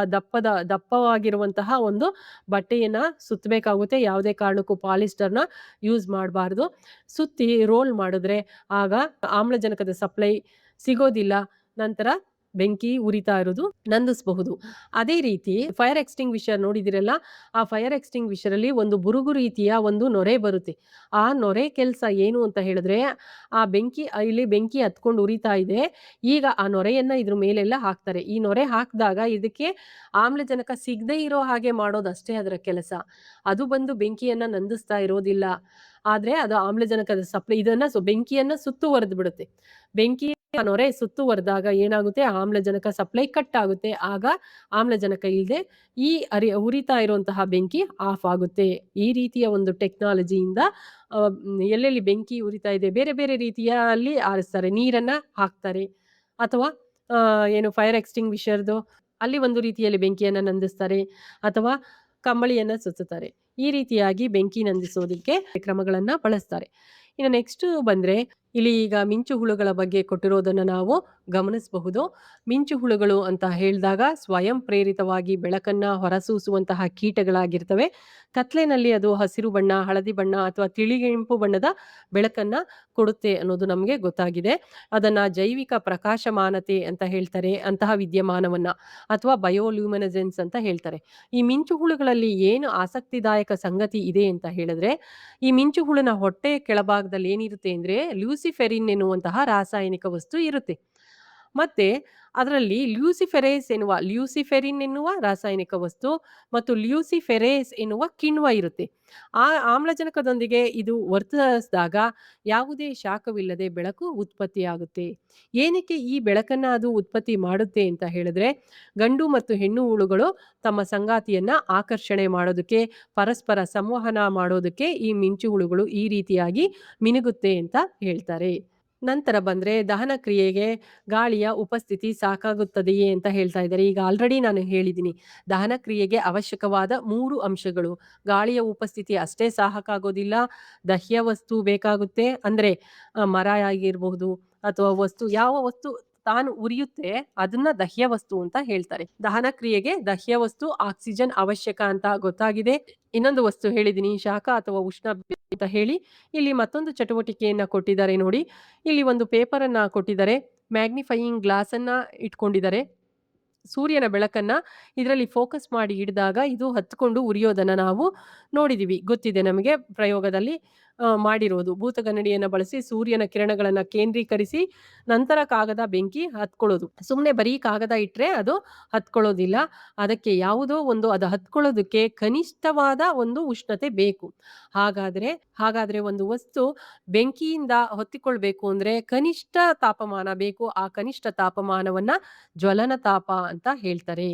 ದಪ್ಪವಾಗಿರುವಂತಹ ಒಂದು ಬಟ್ಟೆಯನ್ನ ಸುತ್ತಬೇಕಾಗುತ್ತೆ. ಯಾವುದೇ ಕಾರಣಕ್ಕೂ ಪಾಲಿಸ್ಟರ್‌ನ ಯೂಸ್ ಮಾಡಬಾರ್ದು. ಸುತ್ತಿ ರೋಲ್ ಮಾಡಿದ್ರೆ ಆಗ ಆಮ್ಲಜನಕದ ಸಪ್ಲೈ ಸಿಗೋದಿಲ್ಲ. ನಂತರ ಬೆಂಕಿ ಉರಿತಾ ಇರೋದು ನಂದಿಸಬಹುದು. ಅದೇ ರೀತಿ ಫೈರ್ ಎಕ್ಸ್ಟಿಂಗ್ವಿಷರ್ ನೋಡಿದಿರಲ್ಲ, ಆ ಫೈರ್ ಎಕ್ಸ್ಟಿಂಗ್ವಿಷರ್ ಅಲ್ಲಿ ಒಂದು ಬುರುಗು ರೀತಿಯ ಒಂದು ನೊರೆ ಬರುತ್ತೆ. ಆ ನೊರೆ ಕೆಲಸ ಏನು ಅಂತ ಹೇಳಿದ್ರೆ, ಆ ಇಲ್ಲಿ ಬೆಂಕಿ ಹತ್ಕೊಂಡು ಉರಿತಾ ಇದೆ. ಈಗ ಆ ನೊರೆಯನ್ನ ಇದ್ರ ಮೇಲೆಲ್ಲ ಹಾಕ್ತಾರೆ. ಈ ನೊರೆ ಹಾಕಿದಾಗ ಇದಕ್ಕೆ ಆಮ್ಲಜನಕ ಸಿಗದೇ ಇರೋ ಹಾಗೆ ಮಾಡೋದಷ್ಟೇ ಅದರ ಕೆಲಸ. ಅದು ಬಂದು ಬೆಂಕಿಯನ್ನ ನಂದಿಸ್ತಾ ಇರೋದಿಲ್ಲ. ಆದ್ರೆ ಅದು ಆಮ್ಲಜನಕದ ಸಪ್ಲೈ ಇದನ್ನ ಬೆಂಕಿಯನ್ನ ಸುತ್ತುವರೆದು ಬಿಡುತ್ತೆ. ಬೆಂಕಿ ನೊರೆ ಸುತ್ತುವರೆದಾಗ ಏನಾಗುತ್ತೆ? ಆಮ್ಲಜನಕ ಸಪ್ಲೈ ಕಟ್ ಆಗುತ್ತೆ. ಆಗ ಆಮ್ಲಜನಕ ಇಲ್ಲದೆ ಈ ಉರಿತಾ ಇರುವಂತಹ ಬೆಂಕಿ ಆಫ್ ಆಗುತ್ತೆ. ಈ ರೀತಿಯ ಒಂದು ಟೆಕ್ನಾಲಜಿಯಿಂದ ಎಲ್ಲೆಲ್ಲಿ ಬೆಂಕಿ ಉರಿತಾ ಇದೆ ಬೇರೆ ಬೇರೆ ರೀತಿಯಲ್ಲಿ ಆರಿಸ್ತಾರೆ. ನೀರನ್ನ ಹಾಕ್ತಾರೆ ಅಥವಾ ಏನು ಫೈರ್ ಎಕ್ಸ್ಟಿಂಗ್ವಿಷರ್‌ದು ಅಲ್ಲಿ ಒಂದು ರೀತಿಯಲ್ಲಿ ಬೆಂಕಿಯನ್ನ ನಂದಿಸ್ತಾರೆ ಅಥವಾ ಕಂಬಳಿಯನ್ನ ಸುತ್ತುತ್ತಾರೆ. ಈ ರೀತಿಯಾಗಿ ಬೆಂಕಿ ನಂದಿಸೋದಕ್ಕೆ ಕ್ರಮಗಳನ್ನ ಬಳಸ್ತಾರೆ. ಇನ್ನು ನೆಕ್ಸ್ಟ್ ಬಂದ್ರೆ ಇಲ್ಲಿ ಈಗ ಮಿಂಚು ಹುಳುಗಳ ಬಗ್ಗೆ ಕೊಟ್ಟಿರೋದನ್ನ ನಾವು ಗಮನಿಸಬಹುದು. ಮಿಂಚು ಹುಳುಗಳು ಅಂತ ಹೇಳಿದಾಗ ಸ್ವಯಂ ಪ್ರೇರಿತವಾಗಿ ಬೆಳಕನ್ನ ಹೊರಸೂಸುವಂತಹ ಕೀಟಗಳಾಗಿರ್ತವೆ. ಕತ್ಲೆನಲ್ಲಿ ಅದು ಹಸಿರು ಬಣ್ಣ, ಹಳದಿ ಬಣ್ಣ ಅಥವಾ ತಿಳಿಗೆಂಪು ಬಣ್ಣದ ಬೆಳಕನ್ನ ಕೊಡುತ್ತೆ ಅನ್ನೋದು ನಮಗೆ ಗೊತ್ತಾಗಿದೆ. ಅದನ್ನ ಜೈವಿಕ ಪ್ರಕಾಶಮಾನತೆ ಅಂತ ಹೇಳ್ತಾರೆ, ಅಂತಹ ವಿದ್ಯಮಾನವನ್ನ, ಅಥವಾ ಬಯೋಲ್ಯೂಮಿನೆಸೆನ್ಸ್ ಅಂತ ಹೇಳ್ತಾರೆ. ಈ ಮಿಂಚು ಹುಳುಗಳಲ್ಲಿ ಏನು ಆಸಕ್ತಿದಾಯಕ ಸಂಗತಿ ಇದೆ ಅಂತ ಹೇಳಿದ್ರೆ, ಈ ಮಿಂಚು ಹುಳುನ ಹೊಟ್ಟೆ ಕೆಳಭಾಗದಲ್ಲಿ ಏನಿರುತ್ತೆ ಅಂದ್ರೆ ಲೂಸಿಫೆರಿನ್ ಎನ್ನುವಂತಹ ರಾಸಾಯನಿಕ ವಸ್ತು ಇರುತ್ತೆ. ಮತ್ತೆ ಅದರಲ್ಲಿ ಲ್ಯೂಸಿಫೆರಿನ್ ಎನ್ನುವ ರಾಸಾಯನಿಕ ವಸ್ತು ಮತ್ತು ಲ್ಯೂಸಿಫೆರೇಸ್ ಎನ್ನುವ ಕಿಣ್ವ ಇರುತ್ತೆ. ಆ ಆಮ್ಲಜನಕದೊಂದಿಗೆ ಇದು ವರ್ತಿಸಿದಾಗ ಯಾವುದೇ ಶಾಖವಿಲ್ಲದೆ ಬೆಳಕು ಉತ್ಪತ್ತಿಯಾಗುತ್ತೆ. ಏನಕ್ಕೆ ಈ ಬೆಳಕನ್ನ ಅದು ಉತ್ಪತ್ತಿ ಮಾಡುತ್ತೆ ಅಂತ ಹೇಳಿದ್ರೆ, ಗಂಡು ಮತ್ತು ಹೆಣ್ಣು ಹುಳುಗಳು ತಮ್ಮ ಸಂಗಾತಿಯನ್ನ ಆಕರ್ಷಣೆ ಮಾಡೋದಕ್ಕೆ, ಪರಸ್ಪರ ಸಂವಹನ ಮಾಡೋದಕ್ಕೆ ಈ ಮಿಂಚು ಹುಳುಗಳು ಈ ರೀತಿಯಾಗಿ ಮಿನುಗುತ್ತೆ ಅಂತ ಹೇಳ್ತಾರೆ. ನಂತರ ಬಂದ್ರೆ ದಹನ ಕ್ರಿಯೆಗೆ ಗಾಳಿಯ ಉಪಸ್ಥಿತಿ ಸಾಕಾಗುತ್ತದೆಯೇ ಅಂತ ಹೇಳ್ತಾ ಇದ್ದಾರೆ. ಈಗ ಆಲ್ರೆಡಿ ನಾನು ಹೇಳಿದ್ದೀನಿ. ದಹನ ಕ್ರಿಯೆಗೆ ಅವಶ್ಯಕವಾದ 3 ಅಂಶಗಳು. ಗಾಳಿಯ ಉಪಸ್ಥಿತಿ ಅಷ್ಟೇ ಸಾಕಾಗೋದಿಲ್ಲ. ದಹ್ಯ ವಸ್ತು ಬೇಕಾಗುತ್ತೆ. ಅಂದ್ರೆ ಮರ ಆಗಿರಬಹುದು ಅಥವಾ ಯಾವ ವಸ್ತು ತಾನು ಉರಿಯುತ್ತೆ ಅದನ್ನ ದಹ್ಯ ವಸ್ತು ಅಂತ ಹೇಳ್ತಾರೆ. ದಹನ ಕ್ರಿಯೆಗೆ ದಹ್ಯ ವಸ್ತು ಆಕ್ಸಿಜನ್ ಅವಶ್ಯಕ ಅಂತ ಗೊತ್ತಾಗಿದೆ. ಇನ್ನೊಂದು ವಸ್ತು ಹೇಳಿದ್ದೀನಿ, ಶಾಖ ಅಥವಾ ಉಷ್ಣ ಅಂತ ಹೇಳಿ. ಇಲ್ಲಿ ಮತ್ತೊಂದು ಚಟುವಟಿಕೆಯನ್ನ ಕೊಟ್ಟಿದ್ದಾರೆ ನೋಡಿ. ಇಲ್ಲಿ ಒಂದು ಪೇಪರ್ ಅನ್ನ ಕೊಟ್ಟಿದ್ದಾರೆ. ಮ್ಯಾಗ್ನಿಫೈಯಿಂಗ್ ಗ್ಲಾಸ್ ಅನ್ನ ಇಟ್ಕೊಂಡಿದ್ದಾರೆ. ಸೂರ್ಯನ ಬೆಳಕನ್ನ ಇದರಲ್ಲಿ ಫೋಕಸ್ ಮಾಡಿ ಹಿಡಿದಾಗ ಇದು ಹತ್ಕೊಂಡು ಉರಿಯೋದನ್ನ ನಾವು ನೋಡಿದೀವಿ. ಗೊತ್ತಿದೆ ನಮಗೆ, ಪ್ರಯೋಗದಲ್ಲಿ ಮಾಡಿರೋದು. ಭೂತಗನ್ನಡಿಯನ್ನ ಬಳಸಿ ಸೂರ್ಯನ ಕಿರಣಗಳನ್ನ ಕೇಂದ್ರೀಕರಿಸಿ ನಂತರ ಕಾಗದ ಬೆಂಕಿ ಹತ್ಕೊಳ್ಳೋದು. ಸುಮ್ನೆ ಬರೀ ಕಾಗದ ಇಟ್ರೆ ಅದು ಹತ್ಕೊಳ್ಳೋದಿಲ್ಲ. ಅದಕ್ಕೆ ಯಾವುದೋ ಒಂದು ಅದು ಹತ್ಕೊಳ್ಳೋದಕ್ಕೆ ಕನಿಷ್ಠವಾದ ಒಂದು ಉಷ್ಣತೆ ಬೇಕು. ಹಾಗಾದ್ರೆ ಒಂದು ವಸ್ತು ಬೆಂಕಿಯಿಂದ ಹೊತ್ತಿಕೊಳ್ಬೇಕು ಅಂದ್ರೆ ಕನಿಷ್ಠ ತಾಪಮಾನ ಬೇಕು. ಆ ಕನಿಷ್ಠ ತಾಪಮಾನವನ್ನ ಜ್ವಲನ ತಾಪ ಅಂತ ಹೇಳ್ತಾರೆ.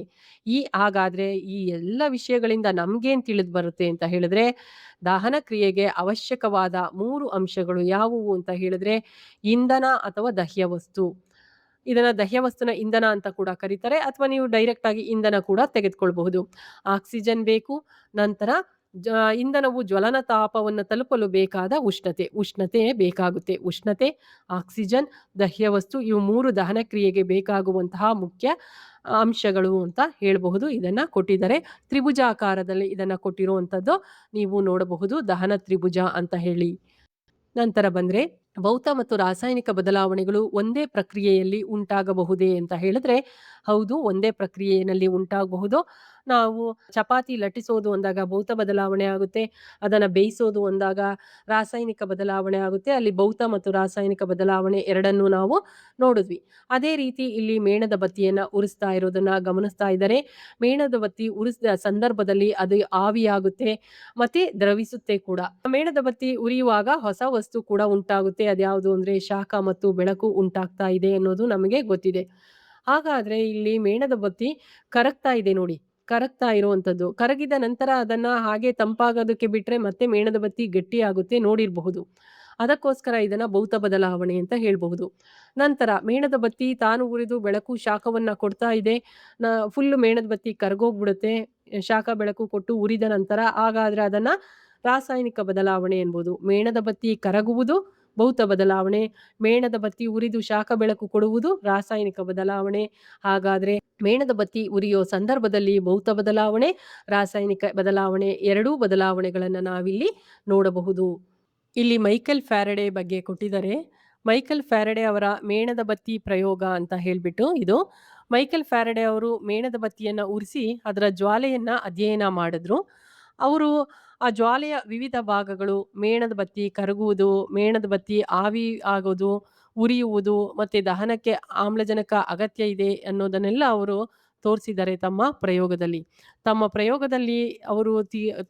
ಹಾಗಾದ್ರೆ ಈ ಎಲ್ಲ ವಿಷಯಗಳಿಂದ ನಮ್ಗೇನ್ ತಿಳಿದು ಬರುತ್ತೆ ಅಂತ ಹೇಳಿದ್ರೆ, ದಹನ ಕ್ರಿಯೆಗೆ ಅವಶ್ಯಕವಾದ 3 ಅಂಶಗಳು ಯಾವುವು ಅಂತ ಹೇಳಿದ್ರೆ, ಇಂಧನ ಅಥವಾ ದಹ್ಯ ವಸ್ತು. ಇದನ್ನ ದಹ್ಯ ವಸ್ತುನ ಇಂಧನ ಅಂತ ಕೂಡ ಕರೀತಾರೆ, ಅಥವಾ ನೀವು ಡೈರೆಕ್ಟ್ ಆಗಿ ಇಂಧನ ಕೂಡ ತೆಗೆದುಕೊಳ್ಬಹುದು. ಆಕ್ಸಿಜನ್ ಬೇಕು. ನಂತರ ಇಂಧನವು ಜ್ವಲನ ತಾಪವನ್ನು ತಲುಪಲು ಬೇಕಾದ ಉಷ್ಣತೆ ಬೇಕಾಗುತ್ತೆ. ಉಷ್ಣತೆ, ಆಕ್ಸಿಜನ್, ದಹ್ಯ ವಸ್ತು, ಇವು 3 ದಹನ ಕ್ರಿಯೆಗೆ ಬೇಕಾಗುವಂತಹ ಮುಖ್ಯ ಅಂಶಗಳು ಅಂತ ಹೇಳಬಹುದು. ಇದನ್ನ ಕೊಟ್ಟಿದ್ದಾರೆ. ತ್ರಿಭುಜಾಕಾರದಲ್ಲಿ ಇದನ್ನ ಕೊಟ್ಟಿರುವಂತದ್ದು ನೀವು ನೋಡಬಹುದು, ದಹನ ತ್ರಿಭುಜ ಅಂತ ಹೇಳಿ. ನಂತರ ಬಂದ್ರೆ ಭೌತ ಮತ್ತು ರಾಸಾಯನಿಕ ಬದಲಾವಣೆಗಳು ಒಂದೇ ಪ್ರಕ್ರಿಯೆಯಲ್ಲಿ ಉಂಟಾಗಬಹುದೇ ಅಂತ ಹೇಳಿದ್ರೆ, ಹೌದು, ಒಂದೇ ಪ್ರಕ್ರಿಯೆಯಲ್ಲಿ ಉಂಟಾಗಬಹುದು. ನಾವು ಚಪಾತಿ ಲಟ್ಟಿಸೋದು ಅಂದಾಗ ಭೌತ ಬದಲಾವಣೆ ಆಗುತ್ತೆ. ಅದನ್ನ ಬೇಯಿಸೋದು ಅಂದಾಗ ರಾಸಾಯನಿಕ ಬದಲಾವಣೆ ಆಗುತ್ತೆ. ಅಲ್ಲಿ ಭೌತ ಮತ್ತು ರಾಸಾಯನಿಕ ಬದಲಾವಣೆ ಎರಡನ್ನೂ ನಾವು ನೋಡಿದ್ವಿ. ಅದೇ ರೀತಿ ಇಲ್ಲಿ ಮೇಣದ ಬತ್ತಿಯನ್ನ ಉರಿಸ್ತಾ ಇರೋದನ್ನ ಗಮನಿಸ್ತಾ ಇದ್ದಾರೆ. ಮೇಣದ ಬತ್ತಿ ಉರಿಸಿದ ಸಂದರ್ಭದಲ್ಲಿ ಅದು ಆವಿಯಾಗುತ್ತೆ ಮತ್ತೆ ದ್ರವಿಸುತ್ತೆ ಕೂಡ. ಮೇಣದ ಬತ್ತಿ ಉರಿಯುವಾಗ ಹೊಸ ವಸ್ತು ಕೂಡ ಉಂಟಾಗುತ್ತೆ. ಅದ್ಯಾವುದು ಅಂದ್ರೆ ಶಾಖ ಮತ್ತು ಬೆಳಕು ಉಂಟಾಗ್ತಾ ಇದೆ ಅನ್ನೋದು ನಮಗೆ ಗೊತ್ತಿದೆ. ಹಾಗಾದ್ರೆ ಇಲ್ಲಿ ಮೇಣದ ಬತ್ತಿ ಕರಗ್ತಾ ಇದೆ ನೋಡಿ, ಕರಗ್ತಾ ಇರುವಂತದ್ದು. ಕರಗಿದ ನಂತರ ಅದನ್ನ ಹಾಗೆ ತಂಪಾಗೋದಕ್ಕೆ ಬಿಟ್ರೆ ಮತ್ತೆ ಮೇಣದ ಬತ್ತಿ ಗಟ್ಟಿ ಆಗುತ್ತೆ, ನೋಡಿರಬಹುದು. ಅದಕ್ಕೋಸ್ಕರ ಇದನ್ನ ಭೌತ ಬದಲಾವಣೆ ಅಂತ ಹೇಳ್ಬಹುದು. ನಂತರ ಮೇಣದ ಬತ್ತಿ ತಾನು ಉರಿದು ಬೆಳಕು ಶಾಖವನ್ನ ಕೊಡ್ತಾ ಇದೆ. ಫುಲ್ ಮೇಣದ ಬತ್ತಿ ಕರಗೋಗ್ಬಿಡುತ್ತೆ, ಶಾಖ ಬೆಳಕು ಕೊಟ್ಟು ಉರಿದ ನಂತರ. ಹಾಗಾದ್ರೆ ಅದನ್ನ ರಾಸಾಯನಿಕ ಬದಲಾವಣೆ ಎನ್ಬಹುದು. ಮೇಣದ ಬತ್ತಿ ಕರಗುವುದು ಭೌತ ಬದಲಾವಣೆ, ಮೇಣದ ಬತ್ತಿ ಉರಿದು ಶಾಖ ಬೆಳಕು ಕೊಡುವುದು ರಾಸಾಯನಿಕ ಬದಲಾವಣೆ. ಹಾಗಾದ್ರೆ ಮೇಣದ ಬತ್ತಿ ಉರಿಯೋ ಸಂದರ್ಭದಲ್ಲಿ ಭೌತ ಬದಲಾವಣೆ, ರಾಸಾಯನಿಕ ಬದಲಾವಣೆ, ಎರಡೂ ಬದಲಾವಣೆಗಳನ್ನ ನಾವಿಲ್ಲಿ ನೋಡಬಹುದು. ಇಲ್ಲಿ ಮೈಕೆಲ್ ಫ್ಯಾರಡೆ ಬಗ್ಗೆ ಕೊಟ್ಟಿದ್ದಾರೆ. ಮೈಕೆಲ್ ಫ್ಯಾರಡೆ ಅವರ ಮೇಣದ ಬತ್ತಿ ಪ್ರಯೋಗ ಅಂತ ಹೇಳ್ಬಿಟ್ಟು ಇದು. ಮೈಕೆಲ್ ಫ್ಯಾರಡೆ ಅವರು ಮೇಣದ ಬತ್ತಿಯನ್ನ ಉರಿಸಿ ಅದರ ಜ್ವಾಲೆಯನ್ನ ಅಧ್ಯಯನ ಮಾಡಿದ್ರು. ಅವರು ಆ ಜ್ವಾಲೆಯ ವಿವಿಧ ಭಾಗಗಳು, ಮೇಣದ ಬತ್ತಿ ಕರಗುವುದು, ಮೇಣದ ಬತ್ತಿ ಆವಿ ಆಗೋದು, ಉರಿಯುವುದು, ಮತ್ತೆ ದಹನಕ್ಕೆ ಆಮ್ಲಜನಕ ಅಗತ್ಯ ಇದೆ ಅನ್ನೋದನ್ನೆಲ್ಲ ಅವರು ತೋರಿಸಿದ್ದಾರೆ ತಮ್ಮ ಪ್ರಯೋಗದಲ್ಲಿ ಅವರು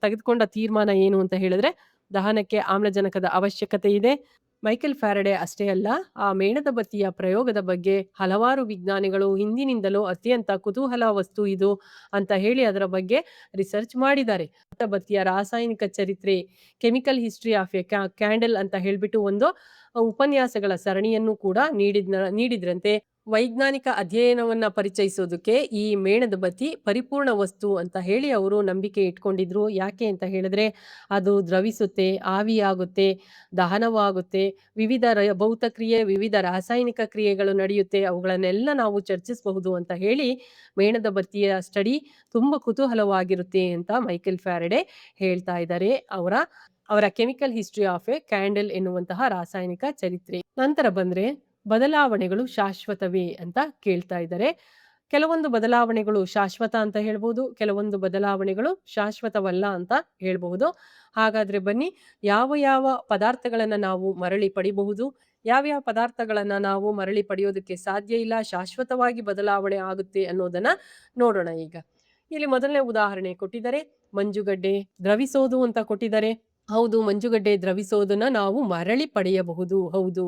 ತೆಗೆದುಕೊಂಡ ತೀರ್ಮಾನ ಏನು ಅಂತ ಹೇಳಿದ್ರೆ, ದಹನಕ್ಕೆ ಆಮ್ಲಜನಕದ ಅವಶ್ಯಕತೆ ಇದೆ. ಮೈಕೆಲ್ ಫ್ಯಾರಡೆ ಅಷ್ಟೇ ಅಲ್ಲ, ಆ ಮೇಣದ ಬತ್ತಿಯ ಪ್ರಯೋಗದ ಬಗ್ಗೆ ಹಲವಾರು ವಿಜ್ಞಾನಿಗಳು ಹಿಂದಿನಿಂದಲೂ ಅತ್ಯಂತ ಕುತೂಹಲ ವಸ್ತು ಇದು ಅಂತ ಹೇಳಿ ಅದರ ಬಗ್ಗೆ ರಿಸರ್ಚ್ ಮಾಡಿದ್ದಾರೆ. ಬತ್ತಿಯ ರಾಸಾಯನಿಕ ಚರಿತ್ರೆ, chemical history of A candle ಅಂತ ಹೇಳ್ಬಿಟ್ಟು ಒಂದು ಉಪನ್ಯಾಸಗಳ ಸರಣಿಯನ್ನು ಕೂಡ ನೀಡಿದ್ರಂತೆ. ವೈಜ್ಞಾನಿಕ ಅಧ್ಯಯನವನ್ನ ಪರಿಚಯಿಸೋದಕ್ಕೆ ಈ ಮೇಣದ ಬತ್ತಿ ಪರಿಪೂರ್ಣ ವಸ್ತು ಅಂತ ಹೇಳಿ ಅವರು ನಂಬಿಕೆ ಇಟ್ಕೊಂಡಿದ್ರು. ಯಾಕೆ ಅಂತ ಹೇಳಿದ್ರೆ, ಅದು ದ್ರವಿಸುತ್ತೆ, ಆವಿಯಾಗುತ್ತೆ, ದಹನವಾಗುತ್ತೆ, ವಿವಿಧ ಭೌತ ಕ್ರಿಯೆ, ವಿವಿಧ ರಾಸಾಯನಿಕ ಕ್ರಿಯೆಗಳು ನಡೆಯುತ್ತೆ, ಅವುಗಳನ್ನೆಲ್ಲ ನಾವು ಚರ್ಚಿಸಬಹುದು ಅಂತ ಹೇಳಿ ಮೇಣದ ಬತ್ತಿಯ ಸ್ಟಡಿ ತುಂಬಾ ಕುತೂಹಲವಾಗಿರುತ್ತೆ ಅಂತ ಮೈಕೆಲ್ ಫ್ಯಾರಡೆ ಹೇಳ್ತಾ ಇದ್ದಾರೆ ಅವರ chemical history of A candle ಎನ್ನುವಂತಹ ರಾಸಾಯನಿಕ ಚರಿತ್ರೆ. ನಂತರ ಬಂದ್ರೆ ಬದಲಾವಣೆಗಳು ಶಾಶ್ವತವೇ ಅಂತ ಕೇಳ್ತಾ ಇದ್ದಾರೆ. ಕೆಲವೊಂದು ಬದಲಾವಣೆಗಳು ಶಾಶ್ವತ ಅಂತ ಹೇಳ್ಬೋದು, ಕೆಲವೊಂದು ಬದಲಾವಣೆಗಳು ಶಾಶ್ವತವಲ್ಲ ಅಂತ ಹೇಳ್ಬಹುದು. ಹಾಗಾದ್ರೆ ಬನ್ನಿ, ಯಾವ ಯಾವ ಪದಾರ್ಥಗಳನ್ನ ನಾವು ಮರಳಿ ಪಡಿಬಹುದು, ಯಾವ್ಯಾವ ಪದಾರ್ಥಗಳನ್ನ ನಾವು ಮರಳಿ ಪಡೆಯೋದಕ್ಕೆ ಸಾಧ್ಯ ಇಲ್ಲ, ಶಾಶ್ವತವಾಗಿ ಬದಲಾವಣೆ ಆಗುತ್ತೆ ಅನ್ನೋದನ್ನ ನೋಡೋಣ ಈಗ. ಇಲ್ಲಿ ಮೊದಲನೇ ಉದಾಹರಣೆ ಕೊಟ್ಟಿದ್ದಾರೆ, ಮಂಜುಗಡ್ಡೆ ದ್ರವಿಸೋದು ಅಂತ ಕೊಟ್ಟಿದ್ದಾರೆ. ಹೌದು, ಮಂಜುಗಡ್ಡೆ ದ್ರವಿಸೋದನ್ನ ನಾವು ಮರಳಿ ಪಡೆಯಬಹುದು. ಹೌದು,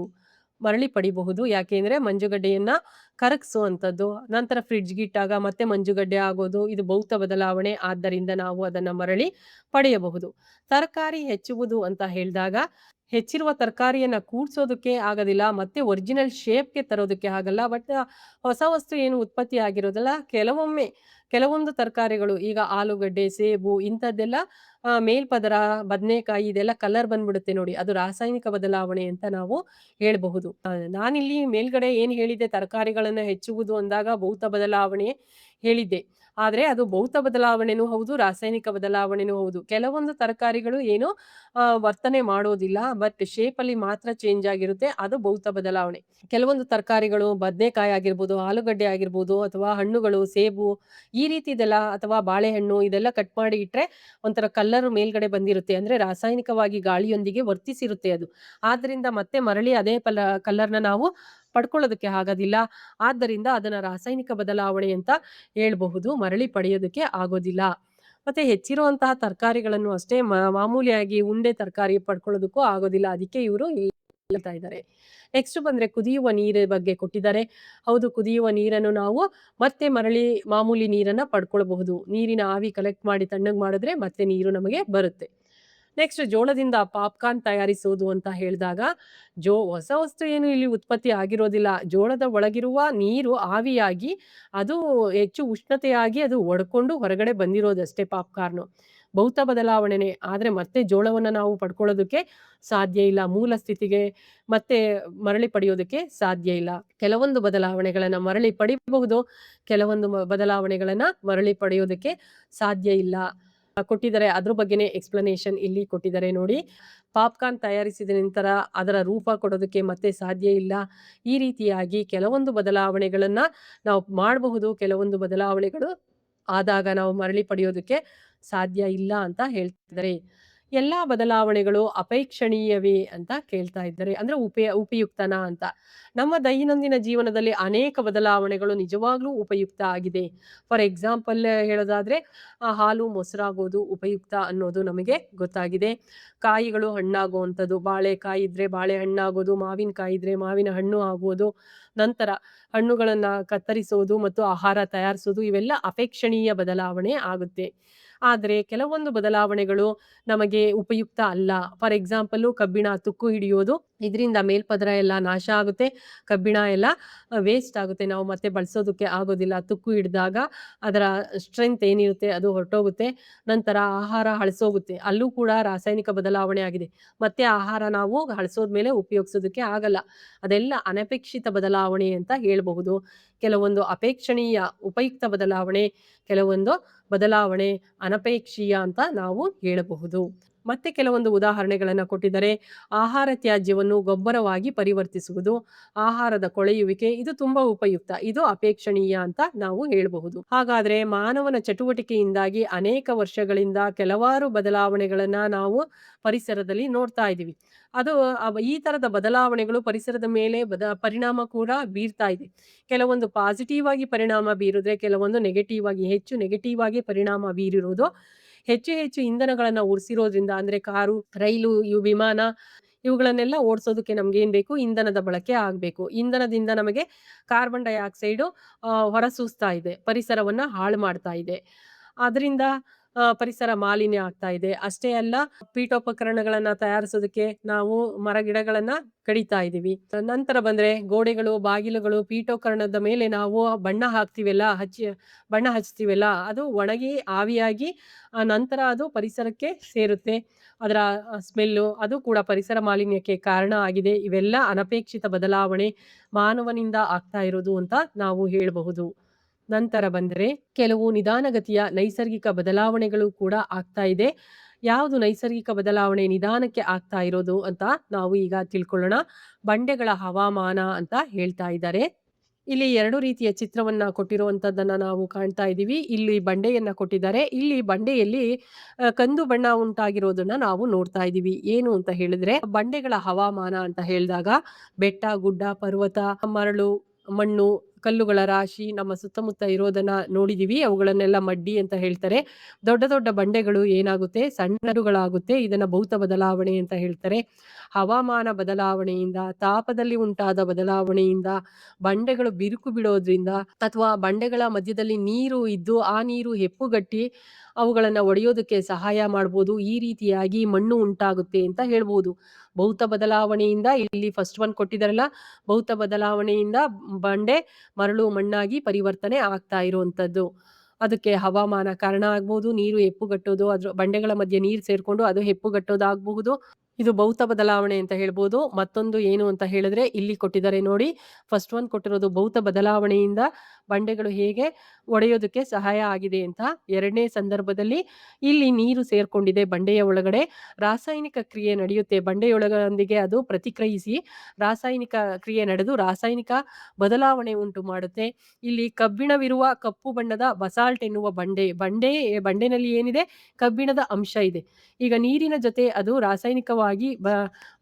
ಮರಳಿ ಪಡಿಬಹುದು. ಯಾಕೆಂದ್ರೆ ಮಂಜುಗಡ್ಡೆಯನ್ನ ಕರಗಿಸುವಂಥದ್ದು, ನಂತರ ಫ್ರಿಡ್ಜ್ಗೆ ಇಟ್ಟಾಗ ಮತ್ತೆ ಮಂಜುಗಡ್ಡೆ ಆಗೋದು, ಇದು ಭೌತ ಬದಲಾವಣೆ. ಆದ್ದರಿಂದ ನಾವು ಅದನ್ನ ಮರಳಿ ಪಡೆಯಬಹುದು. ತರಕಾರಿ ಹೆಚ್ಚುವುದು ಅಂತ ಹೇಳಿದಾಗ, ಹೆಚ್ಚಿರುವ ತರಕಾರಿಯನ್ನ ಕೂಡ್ಸೋದಕ್ಕೆ ಆಗೋದಿಲ್ಲ, ಮತ್ತೆ ಒರಿಜಿನಲ್ ಶೇಪ್ಗೆ ತರೋದಕ್ಕೆ ಆಗಲ್ಲ. ಬಟ್ ಹೊಸ ವಸ್ತು ಏನು ಉತ್ಪತ್ತಿ ಆಗಿರೋದಲ್ಲ, ಕೆಲವೊಂದು ತರಕಾರಿಗಳು, ಈಗ ಆಲೂಗಡ್ಡೆ, ಸೇಬು ಇಂಥದ್ದೆಲ್ಲ ಮೇಲ್ಪದರ, ಬದನೆಕಾಯಿ ಇದೆಲ್ಲ ಕಲರ್ ಬಂದ್ಬಿಡುತ್ತೆ ನೋಡಿ, ಅದು ರಾಸಾಯನಿಕ ಬದಲಾವಣೆ ಅಂತ ನಾವು ಹೇಳ್ಬಹುದು. ನಾನಿಲ್ಲಿ ಮೇಲ್ಗಡೆ ಏನ್ ಹೇಳಿದ್ದೆ, ತರಕಾರಿಗಳನ್ನ ಹೆಚ್ಚುವುದು ಅಂದಾಗ ಭೌತ ಬದಲಾವಣೆ ಹೇಳಿದ್ದೆ. ಆದ್ರೆ ಅದು ಭೌತ ಬದಲಾವಣೆನೂ ಹೌದು, ರಾಸಾಯನಿಕ ಬದಲಾವಣೆನೂ ಹೌದು. ಕೆಲವೊಂದು ತರಕಾರಿಗಳು ಏನು ವರ್ತನೆ ಮಾಡೋದಿಲ್ಲ, ಬಟ್ ಶೇಪ್ ಅಲ್ಲಿ ಮಾತ್ರ ಚೇಂಜ್ ಆಗಿರುತ್ತೆ, ಅದು ಭೌತ ಬದಲಾವಣೆ. ಕೆಲವೊಂದು ತರಕಾರಿಗಳು, ಬದನೆಕಾಯಿ ಆಗಿರ್ಬೋದು, ಆಲೂಗಡ್ಡೆ ಆಗಿರ್ಬೋದು, ಅಥವಾ ಹಣ್ಣುಗಳು, ಸೇಬು ಈ ರೀತಿದೆಲ್ಲ, ಅಥವಾ ಬಾಳೆಹಣ್ಣು ಇದೆಲ್ಲ ಕಟ್ ಮಾಡಿ ಇಟ್ರೆ ಒಂಥರ ಕಲ್ಲರ್ ಮೇಲ್ಗಡೆ ಬಂದಿರುತ್ತೆ, ಅಂದ್ರೆ ರಾಸಾಯನಿಕವಾಗಿ ಗಾಳಿಯೊಂದಿಗೆ ವರ್ತಿಸಿರುತ್ತೆ ಅದು. ಆದ್ರಿಂದ ಮತ್ತೆ ಮರಳಿ ಅದೇ ಕಲ್ಲರ್ನ ನಾವು ಪಡ್ಕೊಳ್ಳೋದಕ್ಕೆ ಆಗೋದಿಲ್ಲ. ಆದ್ದರಿಂದ ಅದನ್ನ ರಾಸಾಯನಿಕ ಬದಲಾವಣೆ ಅಂತ ಹೇಳ್ಬಹುದು, ಮರಳಿ ಪಡೆಯೋದಕ್ಕೆ ಆಗೋದಿಲ್ಲ. ಮತ್ತೆ ಹೆಚ್ಚಿರುವಂತಹ ತರಕಾರಿಗಳನ್ನು ಅಷ್ಟೇ ಮಾಮೂಲಿಯಾಗಿ ಉಂಡೆ ತರಕಾರಿ ಪಡ್ಕೊಳ್ಳೋದಕ್ಕೂ ಆಗೋದಿಲ್ಲ. ಅದಕ್ಕೆ ಇವರು ಹೇಳ್ತಾ ಇದ್ದಾರೆ. ನೆಕ್ಸ್ಟ್ ಬಂದ್ರೆ ಕುದಿಯುವ ನೀರ ಬಗ್ಗೆ ಕೊಟ್ಟಿದ್ದಾರೆ. ಹೌದು, ಕುದಿಯುವ ನೀರನ್ನು ನಾವು ಮತ್ತೆ ಮರಳಿ ಮಾಮೂಲಿ ನೀರನ್ನ ಪಡ್ಕೊಳ್ಬಹುದು. ನೀರಿನ ಆವಿ ಕಲೆಕ್ಟ್ ಮಾಡಿ ತಣ್ಣಗೆ ಮಾಡಿದ್ರೆ ಮತ್ತೆ ನೀರು ನಮಗೆ ಬರುತ್ತೆ. ನೆಕ್ಸ್ಟ್ ಜೋಳದಿಂದ ಪಾಪ್ಕಾರ್ನ್ ತಯಾರಿಸುವುದು ಅಂತ ಹೇಳಿದಾಗ, ಹೊಸ ವಸ್ತು ಏನು ಇಲ್ಲಿ ಉತ್ಪತ್ತಿ ಆಗಿರೋದಿಲ್ಲ. ಜೋಳದ ಒಳಗಿರುವ ನೀರು ಆವಿಯಾಗಿ ಅದು ಹೆಚ್ಚು ಉಷ್ಣತೆಯಾಗಿ ಅದು ಒಡ್ಕೊಂಡು ಹೊರಗಡೆ ಬಂದಿರೋದಷ್ಟೇ ಪಾಪ್ಕಾರ್ನು. ಭೌತ ಬದಲಾವಣೆನೆ. ಆದ್ರೆ ಮತ್ತೆ ಜೋಳವನ್ನ ನಾವು ಪಡ್ಕೊಳ್ಳೋದಕ್ಕೆ ಸಾಧ್ಯ ಇಲ್ಲ, ಮೂಲ ಸ್ಥಿತಿಗೆ ಮತ್ತೆ ಮರಳಿ ಪಡೆಯೋದಕ್ಕೆ ಸಾಧ್ಯ ಇಲ್ಲ. ಕೆಲವೊಂದು ಬದಲಾವಣೆಗಳನ್ನ ಮರಳಿ ಪಡಿಬಹುದು, ಕೆಲವೊಂದು ಬದಲಾವಣೆಗಳನ್ನ ಮರಳಿ ಪಡೆಯೋದಕ್ಕೆ ಸಾಧ್ಯ ಇಲ್ಲ ಕೊಟ್ಟಿದ್ದಾರೆ. ಅದ್ರ ಬಗ್ಗೆನೇ ಎಕ್ಸ್ಪ್ಲನೇಷನ್ ಇಲ್ಲಿ ಕೊಟ್ಟಿದ್ದಾರೆ ನೋಡಿ. ಪಾಪ್ಕಾರ್ನ್ ತಯಾರಿಸಿದ ನಂತರ ಅದರ ರೂಪ ಕೊಡೋದಕ್ಕೆ ಮತ್ತೆ ಸಾಧ್ಯ ಇಲ್ಲ. ಈ ರೀತಿಯಾಗಿ ಕೆಲವೊಂದು ಬದಲಾವಣೆಗಳನ್ನ ನಾವು ಮಾಡಬಹುದು, ಕೆಲವೊಂದು ಬದಲಾವಣೆಗಳು ಆದಾಗ ನಾವು ಮರಳಿ ಪಡೆಯೋದಕ್ಕೆ ಸಾಧ್ಯ ಇಲ್ಲ ಅಂತ ಹೇಳ್ತಿದ್ದಾರೆ. ಎಲ್ಲಾ ಬದಲಾವಣೆಗಳು ಅಪೇಕ್ಷಣೀಯವೇ ಅಂತ ಕೇಳ್ತಾ ಇದ್ದಾರೆ. ಅಂದ್ರೆ ಉಪಯುಕ್ತನಾ ಅಂತ. ನಮ್ಮ ದೈನಂದಿನ ಜೀವನದಲ್ಲಿ ಅನೇಕ ಬದಲಾವಣೆಗಳು ನಿಜವಾಗ್ಲೂ ಉಪಯುಕ್ತ ಆಗಿದೆ. ಫಾರ್ ಎಕ್ಸಾಂಪಲ್ ಹೇಳೋದಾದ್ರೆ, ಹಾಲು ಮೊಸರಾಗೋದು ಉಪಯುಕ್ತ ಅನ್ನೋದು ನಮಗೆ ಗೊತ್ತಾಗಿದೆ. ಕಾಯಿಗಳು ಹಣ್ಣಾಗುವಂಥದ್ದು, ಬಾಳೆಕಾಯಿ ಇದ್ರೆ ಬಾಳೆ ಹಣ್ಣಾಗೋದು, ಮಾವಿನಕಾಯಿ ಇದ್ರೆ ಮಾವಿನ ಹಣ್ಣು ಆಗುವುದು, ನಂತರ ಹಣ್ಣುಗಳನ್ನ ಕತ್ತರಿಸೋದು ಮತ್ತು ಆಹಾರ ತಯಾರಿಸೋದು, ಇವೆಲ್ಲ ಅಪೇಕ್ಷಣೀಯ ಬದಲಾವಣೆ ಆಗುತ್ತೆ. ಆದ್ರೆ ಕೆಲವೊಂದು ಬದಲಾವಣೆಗಳು ನಮಗೆ ಉಪಯುಕ್ತ ಅಲ್ಲ. ಫಾರ್ ಎಕ್ಸಾಂಪಲ್ ಕಬ್ಬಿಣ ತುಕ್ಕು ಹಿಡಿಯೋದು, ಇದರಿಂದ ಮೇಲ್ಪದರ ಎಲ್ಲ ನಾಶ ಆಗುತ್ತೆ, ಕಬ್ಬಿಣ ಎಲ್ಲ ವೇಸ್ಟ್ ಆಗುತ್ತೆ, ನಾವು ಮತ್ತೆ ಬಳಸೋದಕ್ಕೆ ಆಗೋದಿಲ್ಲ. ತುಕ್ಕು ಹಿಡಿದಾಗ ಅದರ ಸ್ಟ್ರೆಂತ್ ಏನಿರುತ್ತೆ ಅದು ಹೊರಟೋಗುತ್ತೆ. ನಂತರ ಆಹಾರ ಹಳಸೋಗುತ್ತೆ, ಅಲ್ಲೂ ಕೂಡ ರಾಸಾಯನಿಕ ಬದಲಾವಣೆ ಆಗಿದೆ. ಮತ್ತೆ ಆಹಾರ ನಾವು ಹಳಸೋದ್ಮೇಲೆ ಉಪಯೋಗಿಸೋದಕ್ಕೆ ಆಗಲ್ಲ. ಅದೆಲ್ಲ ಅನಪೇಕ್ಷಿತ ಬದಲಾವಣೆ ಅಂತ ಹೇಳ್ಬಹುದು. ಕೆಲವೊಂದು ಅಪೇಕ್ಷಣೀಯ ಉಪಯುಕ್ತ ಬದಲಾವಣೆ, ಕೆಲವೊಂದು ಬದಲಾವಣೆ ಅನಪೇಕ್ಷೀಯ ಅಂತ ನಾವು ಹೇಳಬಹುದು. ಮತ್ತೆ ಕೆಲವೊಂದು ಉದಾಹರಣೆಗಳನ್ನ ಕೊಟ್ಟಿದ್ದಾರೆ. ಆಹಾರ ತ್ಯಾಜ್ಯವನ್ನು ಗೊಬ್ಬರವಾಗಿ ಪರಿವರ್ತಿಸುವುದು, ಆಹಾರದ ಕೊಳೆಯುವಿಕೆ, ಇದು ತುಂಬಾ ಉಪಯುಕ್ತ, ಇದು ಅಪೇಕ್ಷಣೀಯ ಅಂತ ನಾವು ಹೇಳಬಹುದು. ಹಾಗಾದ್ರೆ ಮಾನವನ ಚಟುವಟಿಕೆಯಿಂದಾಗಿ ಅನೇಕ ವರ್ಷಗಳಿಂದ ಕೆಲವಾರು ಬದಲಾವಣೆಗಳನ್ನ ನಾವು ಪರಿಸರದಲ್ಲಿ ನೋಡ್ತಾ ಇದ್ದೀವಿ. ಅದು ಈ ತರದ ಬದಲಾವಣೆಗಳು ಪರಿಸರದ ಮೇಲೆ ಪರಿಣಾಮ ಕೂಡ ಬೀರ್ತಾ ಇದೆ. ಕೆಲವೊಂದು ಪಾಸಿಟಿವ್ ಆಗಿ ಪರಿಣಾಮ ಬೀರಿದ್ರೆ, ಕೆಲವೊಂದು ನೆಗೆಟಿವ್ ಆಗಿ, ಹೆಚ್ಚು ನೆಗೆಟಿವ್ ಆಗಿ ಪರಿಣಾಮ ಬೀರಿರೋದು. ಹೆಚ್ಚು ಇಂಧನಗಳನ್ನ ಉಳಿಸಿರೋದ್ರಿಂದ, ಅಂದ್ರೆ ಕಾರು, ರೈಲು, ವಿಮಾನ ಇವುಗಳನ್ನೆಲ್ಲ ಓಡಿಸೋದಕ್ಕೆ ನಮ್ಗೆ ಏನ್ ಬೇಕು, ಇಂಧನದ ಬಳಕೆ ಆಗ್ಬೇಕು. ಇಂಧನದಿಂದ ನಮಗೆ ಕಾರ್ಬನ್ ಡೈಆಕ್ಸೈಡ್ ಹೊರಸೂಸ್ತಾ ಇದೆ, ಪರಿಸರವನ್ನ ಹಾಳು ಮಾಡ್ತಾ ಇದೆ. ಅದರಿಂದ ಪರಿಸರ ಮಾಲಿನ್ಯ ಆಗ್ತಾ ಇದೆ. ಅಷ್ಟೇ ಅಲ್ಲ, ಪೀಠೋಪಕರಣಗಳನ್ನ ತಯಾರಿಸೋದಕ್ಕೆ ನಾವು ಮರಗಿಡಗಳನ್ನ ಕಡಿತಾ ಇದೀವಿ. ನಂತರ ಬಂದ್ರೆ ಗೋಡೆಗಳು, ಬಾಗಿಲುಗಳು, ಪೀಠೋಪಕರಣದ ಮೇಲೆ ನಾವು ಬಣ್ಣ ಹಚ್ತೀವಲ್ಲ, ಅದು ಒಣಗಿ ಆವಿಯಾಗಿ ನಂತರ ಅದು ಪರಿಸರಕ್ಕೆ ಸೇರುತ್ತೆ. ಅದರ ಸ್ಮೆಲ್ಲು ಅದು ಕೂಡ ಪರಿಸರ ಮಾಲಿನ್ಯಕ್ಕೆ ಕಾರಣ ಆಗಿದೆ. ಇವೆಲ್ಲ ಅನಪೇಕ್ಷಿತ ಬದಲಾವಣೆ ಮಾನವನಿಂದ ಆಗ್ತಾ ಇರೋದು ಅಂತ ನಾವು ಹೇಳಬಹುದು. ನಂತರ ಬಂದರೆ ಕೆಲವು ನಿಧಾನಗತಿಯ ನೈಸರ್ಗಿಕ ಬದಲಾವಣೆಗಳು ಕೂಡ ಆಗ್ತಾ ಇದೆ. ಯಾವುದು ನೈಸರ್ಗಿಕ ಬದಲಾವಣೆ ನಿಧಾನಕ್ಕೆ ಆಗ್ತಾ ಇರೋದು ಅಂತ ನಾವು ಈಗ ತಿಳ್ಕೊಳ್ಳೋಣ. ಬಂಡೆಗಳ ಹವಾಮಾನ ಅಂತ ಹೇಳ್ತಾ ಇದ್ದಾರೆ. ಇಲ್ಲಿ 2 ರೀತಿಯ ಚಿತ್ರವನ್ನ ಕೊಟ್ಟಿರುವಂತದ್ದನ್ನ ನಾವು ಕಾಣ್ತಾ ಇದ್ದೀವಿ. ಇಲ್ಲಿ ಬಂಡೆಯನ್ನ ಕೊಟ್ಟಿದ್ದಾರೆ. ಇಲ್ಲಿ ಬಂಡೆಯಲ್ಲಿ ಕಂದು ಬಣ್ಣ ಉಂಟಾಗಿರೋದನ್ನ ನಾವು ನೋಡ್ತಾ ಇದ್ದೀವಿ. ಏನು ಅಂತ ಹೇಳಿದ್ರೆ ಬಂಡೆಗಳ ಹವಾಮಾನ ಅಂತ ಹೇಳಿದಾಗ ಬೆಟ್ಟ, ಗುಡ್ಡ, ಪರ್ವತ, ಮರಳು, ಮಣ್ಣು, ಕಲ್ಲುಗಳ ರಾಶಿ ನಮ್ಮ ಸುತ್ತಮುತ್ತ ಇರೋದನ್ನ ನೋಡಿದೀವಿ. ಅವುಗಳನ್ನೆಲ್ಲ ಮಡ್ಡಿ ಅಂತ ಹೇಳ್ತಾರೆ. ದೊಡ್ಡ ದೊಡ್ಡ ಬಂಡೆಗಳು ಏನಾಗುತ್ತೆ ಸಣ್ಣಡುಗಳಾಗುತ್ತೆ. ಇದನ್ನ ಭೌತ ಬದಲಾವಣೆ ಅಂತ ಹೇಳ್ತಾರೆ. ಹವಾಮಾನ ಬದಲಾವಣೆಯಿಂದ, ತಾಪದಲ್ಲಿ ಉಂಟಾದ ಬದಲಾವಣೆಯಿಂದ, ಬಂಡೆಗಳು ಬಿರುಕು ಬಿಡೋದ್ರಿಂದ ಅಥವಾ ಬಂಡೆಗಳ ಮಧ್ಯದಲ್ಲಿ ನೀರು ಇದ್ದು ಆ ನೀರು ಹೆಪ್ಪುಗಟ್ಟಿ ಅವುಗಳನ್ನ ಒಡೆಯೋದಕ್ಕೆ ಸಹಾಯ ಮಾಡ್ಬೋದು. ಈ ರೀತಿಯಾಗಿ ಮಣ್ಣು ಉಂಟಾಗುತ್ತೆ ಅಂತ ಹೇಳ್ಬೋದು. ಭೌತ ಬದಲಾವಣೆಯಿಂದ ಇಲ್ಲಿ ಫಸ್ಟ್ ಒನ್ ಕೊಟ್ಟಿದಾರಲ್ಲ, ಭೌತ ಬದಲಾವಣೆಯಿಂದ ಬಂಡೆ ಮರಳು ಮಣ್ಣಾಗಿ ಪರಿವರ್ತನೆ ಆಗ್ತಾ ಇರುವಂತದ್ದು. ಅದಕ್ಕೆ ಹವಾಮಾನ ಕಾರಣ ಆಗ್ಬಹುದು, ನೀರು ಹೆಪ್ಪುಗಟ್ಟೋದು, ಅದ್ರ ಬಂಡೆಗಳ ಮಧ್ಯೆ ನೀರು ಸೇರ್ಕೊಂಡು ಅದು ಹೆಪ್ಪುಗಟ್ಟೋದಾಗಬಹುದು. ಇದು ಭೌತ ಬದಲಾವಣೆ ಅಂತ ಹೇಳ್ಬೋದು. ಮತ್ತೊಂದು ಏನು ಅಂತ ಹೇಳಿದ್ರೆ ಇಲ್ಲಿ ಕೊಟ್ಟಿದ್ದಾರೆ ನೋಡಿ. ಫಸ್ಟ್ ಒನ್ ಕೊಟ್ಟಿರೋದು ಭೌತ ಬದಲಾವಣೆಯಿಂದ ಬಂಡೆಗಳು ಹೇಗೆ ಒಡೆಯೋದಕ್ಕೆ ಸಹಾಯ ಆಗಿದೆ ಅಂತ. ಎರಡನೇ ಸಂದರ್ಭದಲ್ಲಿ ಇಲ್ಲಿ ನೀರು ಸೇರ್ಕೊಂಡಿದೆ ಬಂಡೆಯ ಒಳಗಡೆ, ರಾಸಾಯನಿಕ ಕ್ರಿಯೆ ನಡೆಯುತ್ತೆ ಬಂಡೆಯೊಳಗೊಂದಿಗೆ, ಅದು ಪ್ರತಿಕ್ರಿಯಿಸಿ ರಾಸಾಯನಿಕ ಕ್ರಿಯೆ ನಡೆದು ರಾಸಾಯನಿಕ ಬದಲಾವಣೆ ಉಂಟು ಮಾಡುತ್ತೆ. ಇಲ್ಲಿ ಕಬ್ಬಿಣವಿರುವ ಕಪ್ಪು ಬಣ್ಣದ ಬಸಾಲ್ಟ್ ಎನ್ನುವ ಬಂಡೆನಲ್ಲಿ ಏನಿದೆ ಕಬ್ಬಿಣದ ಅಂಶ ಇದೆ. ಈಗ ನೀರಿನ ಜೊತೆ ಅದು ರಾಸಾಯನಿಕವಾಗಿ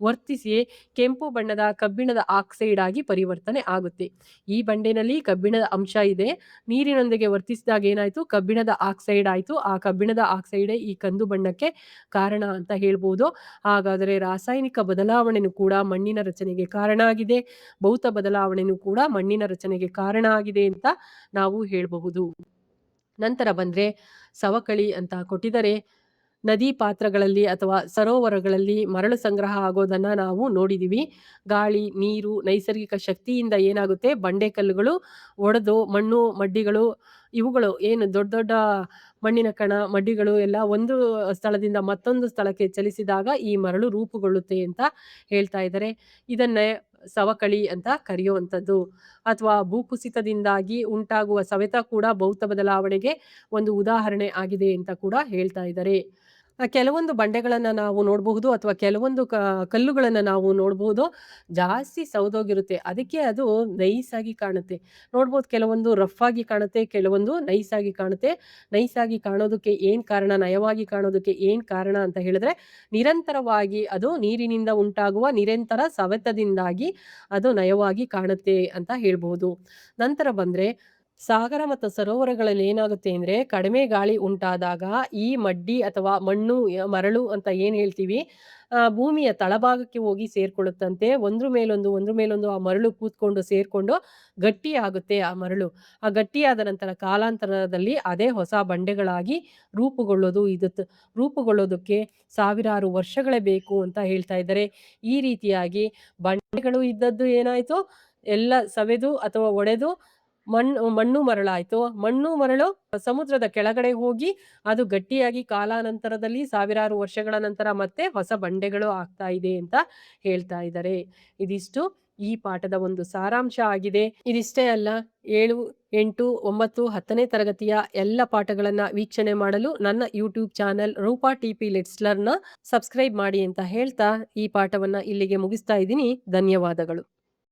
ವರ್ತಿಸಿ ಕೆಂಪು ಬಣ್ಣದ ಕಬ್ಬಿಣದ ಆಕ್ಸೈಡ್ ಆಗಿ ಪರಿವರ್ತನೆ ಆಗುತ್ತೆ. ಈ ಬಂಡೆನಲ್ಲಿ ಕಬ್ಬಿಣದ ಅಂಶ ಇದೆ, ನೀರಿನೊಂದಿಗೆ ವರ್ತಿಸಿದಾಗ ಏನಾಯ್ತು ಕಬ್ಬಿಣದ ಆಕ್ಸೈಡ್ ಆಯ್ತು. ಆ ಕಬ್ಬಿಣದ ಆಕ್ಸೈಡೇ ಈ ಕಂದು ಬಣ್ಣಕ್ಕೆ ಕಾರಣ ಅಂತ ಹೇಳ್ಬೋದು. ಹಾಗಾದರೆ ರಾಸಾಯನಿಕ ಬದಲಾವಣೆನೂ ಕೂಡ ಮಣ್ಣಿನ ರಚನೆಗೆ ಕಾರಣ ಆಗಿದೆ, ಭೌತ ಬದಲಾವಣೆನೂ ಕೂಡ ಮಣ್ಣಿನ ರಚನೆಗೆ ಕಾರಣ ಆಗಿದೆ ಅಂತ ನಾವು ಹೇಳಬಹುದು. ನಂತರ ಬಂದ್ರೆ ಸವಕಳಿ ಅಂತ ಕೊಟ್ಟಿದ್ದಾರೆ. ನದಿ ಪಾತ್ರಗಳಲ್ಲಿ ಅಥವಾ ಸರೋವರಗಳಲ್ಲಿ ಮರಳು ಸಂಗ್ರಹ ಆಗೋದನ್ನ ನಾವು ನೋಡಿದೀವಿ. ಗಾಳಿ, ನೀರು, ನೈಸರ್ಗಿಕ ಶಕ್ತಿಯಿಂದ ಏನಾಗುತ್ತೆ ಬಂಡೆ ಕಲ್ಲುಗಳು ಒಡೆದು ಮಣ್ಣು ಮಡ್ಡಿಗಳು ಇವುಗಳು ಏನು ದೊಡ್ಡ ದೊಡ್ಡ ಮಣ್ಣಿನ ಕಣ ಮಡ್ಡಿಗಳು ಎಲ್ಲ ಒಂದು ಸ್ಥಳದಿಂದ ಮತ್ತೊಂದು ಸ್ಥಳಕ್ಕೆ ಚಲಿಸಿದಾಗ ಈ ಮರಳು ರೂಪುಗೊಳ್ಳುತ್ತೆ ಅಂತ ಹೇಳ್ತಾ ಇದ್ದಾರೆ. ಇದನ್ನೇ ಸವಕಳಿ ಅಂತ ಕರೆಯುವಂಥದ್ದು. ಅಥವಾ ಭೂಕುಸಿತದಿಂದಾಗಿ ಉಂಟಾಗುವ ಸವೆತ ಕೂಡ ಭೌತ ಬದಲಾವಣೆಗೆ ಒಂದು ಉದಾಹರಣೆ ಆಗಿದೆ ಅಂತ ಕೂಡ ಹೇಳ್ತಾ ಇದ್ದಾರೆ. ಕೆಲವೊಂದು ಬಂಡೆಗಳನ್ನ ನಾವು ನೋಡಬಹುದು ಅಥವಾ ಕೆಲವೊಂದು ಕಲ್ಲುಗಳನ್ನ ನಾವು ನೋಡಬಹುದು, ಜಾಸ್ತಿ ಸೌದೋಗಿರುತ್ತೆ. ಅದಕ್ಕೆ ಅದು ನೈಸ್ ಆಗಿ ಕಾಣುತ್ತೆ. ನೋಡ್ಬೋದು ಕೆಲವೊಂದು ರಫ್ ಆಗಿ ಕಾಣುತ್ತೆ, ಕೆಲವೊಂದು ನೈಸ್ ಆಗಿ ಕಾಣುತ್ತೆ. ನೈಸ್ ಆಗಿ ಕಾಣೋದಕ್ಕೆ ಏನ್ ಕಾರಣ, ನಯವಾಗಿ ಕಾಣೋದಕ್ಕೆ ಏನ್ ಕಾರಣ ಅಂತ ಹೇಳಿದ್ರೆ ನಿರಂತರವಾಗಿ ಅದು ನೀರಿನಿಂದ ಉಂಟಾಗುವ ನಿರಂತರ ಸವೆತದಿಂದಾಗಿ ಅದು ನಯವಾಗಿ ಕಾಣುತ್ತೆ ಅಂತ ಹೇಳ್ಬಹುದು. ನಂತರ ಬಂದ್ರೆ ಸಾಗರ ಮತ್ತು ಸರೋವರಗಳಲ್ಲಿ ಏನಾಗುತ್ತೆ ಅಂದ್ರೆ ಕಡಿಮೆ ಗಾಳಿ ಉಂಟಾದಾಗ ಈ ಮಡ್ಡಿ ಅಥವಾ ಮಣ್ಣು ಮರಳು ಅಂತ ಏನ್ ಹೇಳ್ತೀವಿ ಭೂಮಿಯ ತಳಭಾಗಕ್ಕೆ ಹೋಗಿ ಸೇರ್ಕೊಳ್ಳುತ್ತಂತೆ. ಒಂದ್ರ ಮೇಲೊಂದು ಆ ಮರಳು ಕೂತ್ಕೊಂಡು ಸೇರ್ಕೊಂಡು ಗಟ್ಟಿ ಆಗುತ್ತೆ. ಆ ಮರಳು ಆ ಗಟ್ಟಿಯಾದ ನಂತರ ಕಾಲಾಂತರದಲ್ಲಿ ಅದೇ ಹೊಸ ಬಂಡೆಗಳಾಗಿ ರೂಪುಗೊಳ್ಳೋದಕ್ಕೆ ಸಾವಿರಾರು ವರ್ಷಗಳೇ ಬೇಕು ಅಂತ ಹೇಳ್ತಾ ಇದ್ದಾರೆ. ಈ ರೀತಿಯಾಗಿ ಬಂಡೆಗಳು ಇದ್ದದ್ದು ಏನಾಯ್ತು ಎಲ್ಲ ಸವೆದು ಅಥವಾ ಒಡೆದು ಮಣ್ಣು ಮರಳಾಯ್ತು. ಮಣ್ಣು ಮರಳು ಸಮುದ್ರದ ಕೆಳಗಡೆ ಹೋಗಿ ಅದು ಗಟ್ಟಿಯಾಗಿ ಕಾಲಾನಂತರದಲ್ಲಿ ಸಾವಿರಾರು ವರ್ಷಗಳ ನಂತರ ಮತ್ತೆ ಹೊಸ ಬಂಡೆಗಳು ಆಗ್ತಾ ಇದೆ ಅಂತ ಹೇಳ್ತಾ ಇದ್ದಾರೆ. ಇದಿಷ್ಟು ಈ ಪಾಠದ ಒಂದು ಸಾರಾಂಶ ಆಗಿದೆ. ಇದಿಷ್ಟೇ ಅಲ್ಲ, 7, 8, 9, 10ನೇ ತರಗತಿಯ ಎಲ್ಲ ಪಾಠಗಳನ್ನ ವೀಕ್ಷಣೆ ಮಾಡಲು ನನ್ನ YouTube channel Roopa TP let's learn subscribe ಮಾಡಿ ಅಂತ ಹೇಳ್ತಾ ಈ ಪಾಠವನ್ನ ಇಲ್ಲಿಗೆ ಮುಗಿಸ್ತಾ ಇದ್ದೀನಿ. ಧನ್ಯವಾದಗಳು.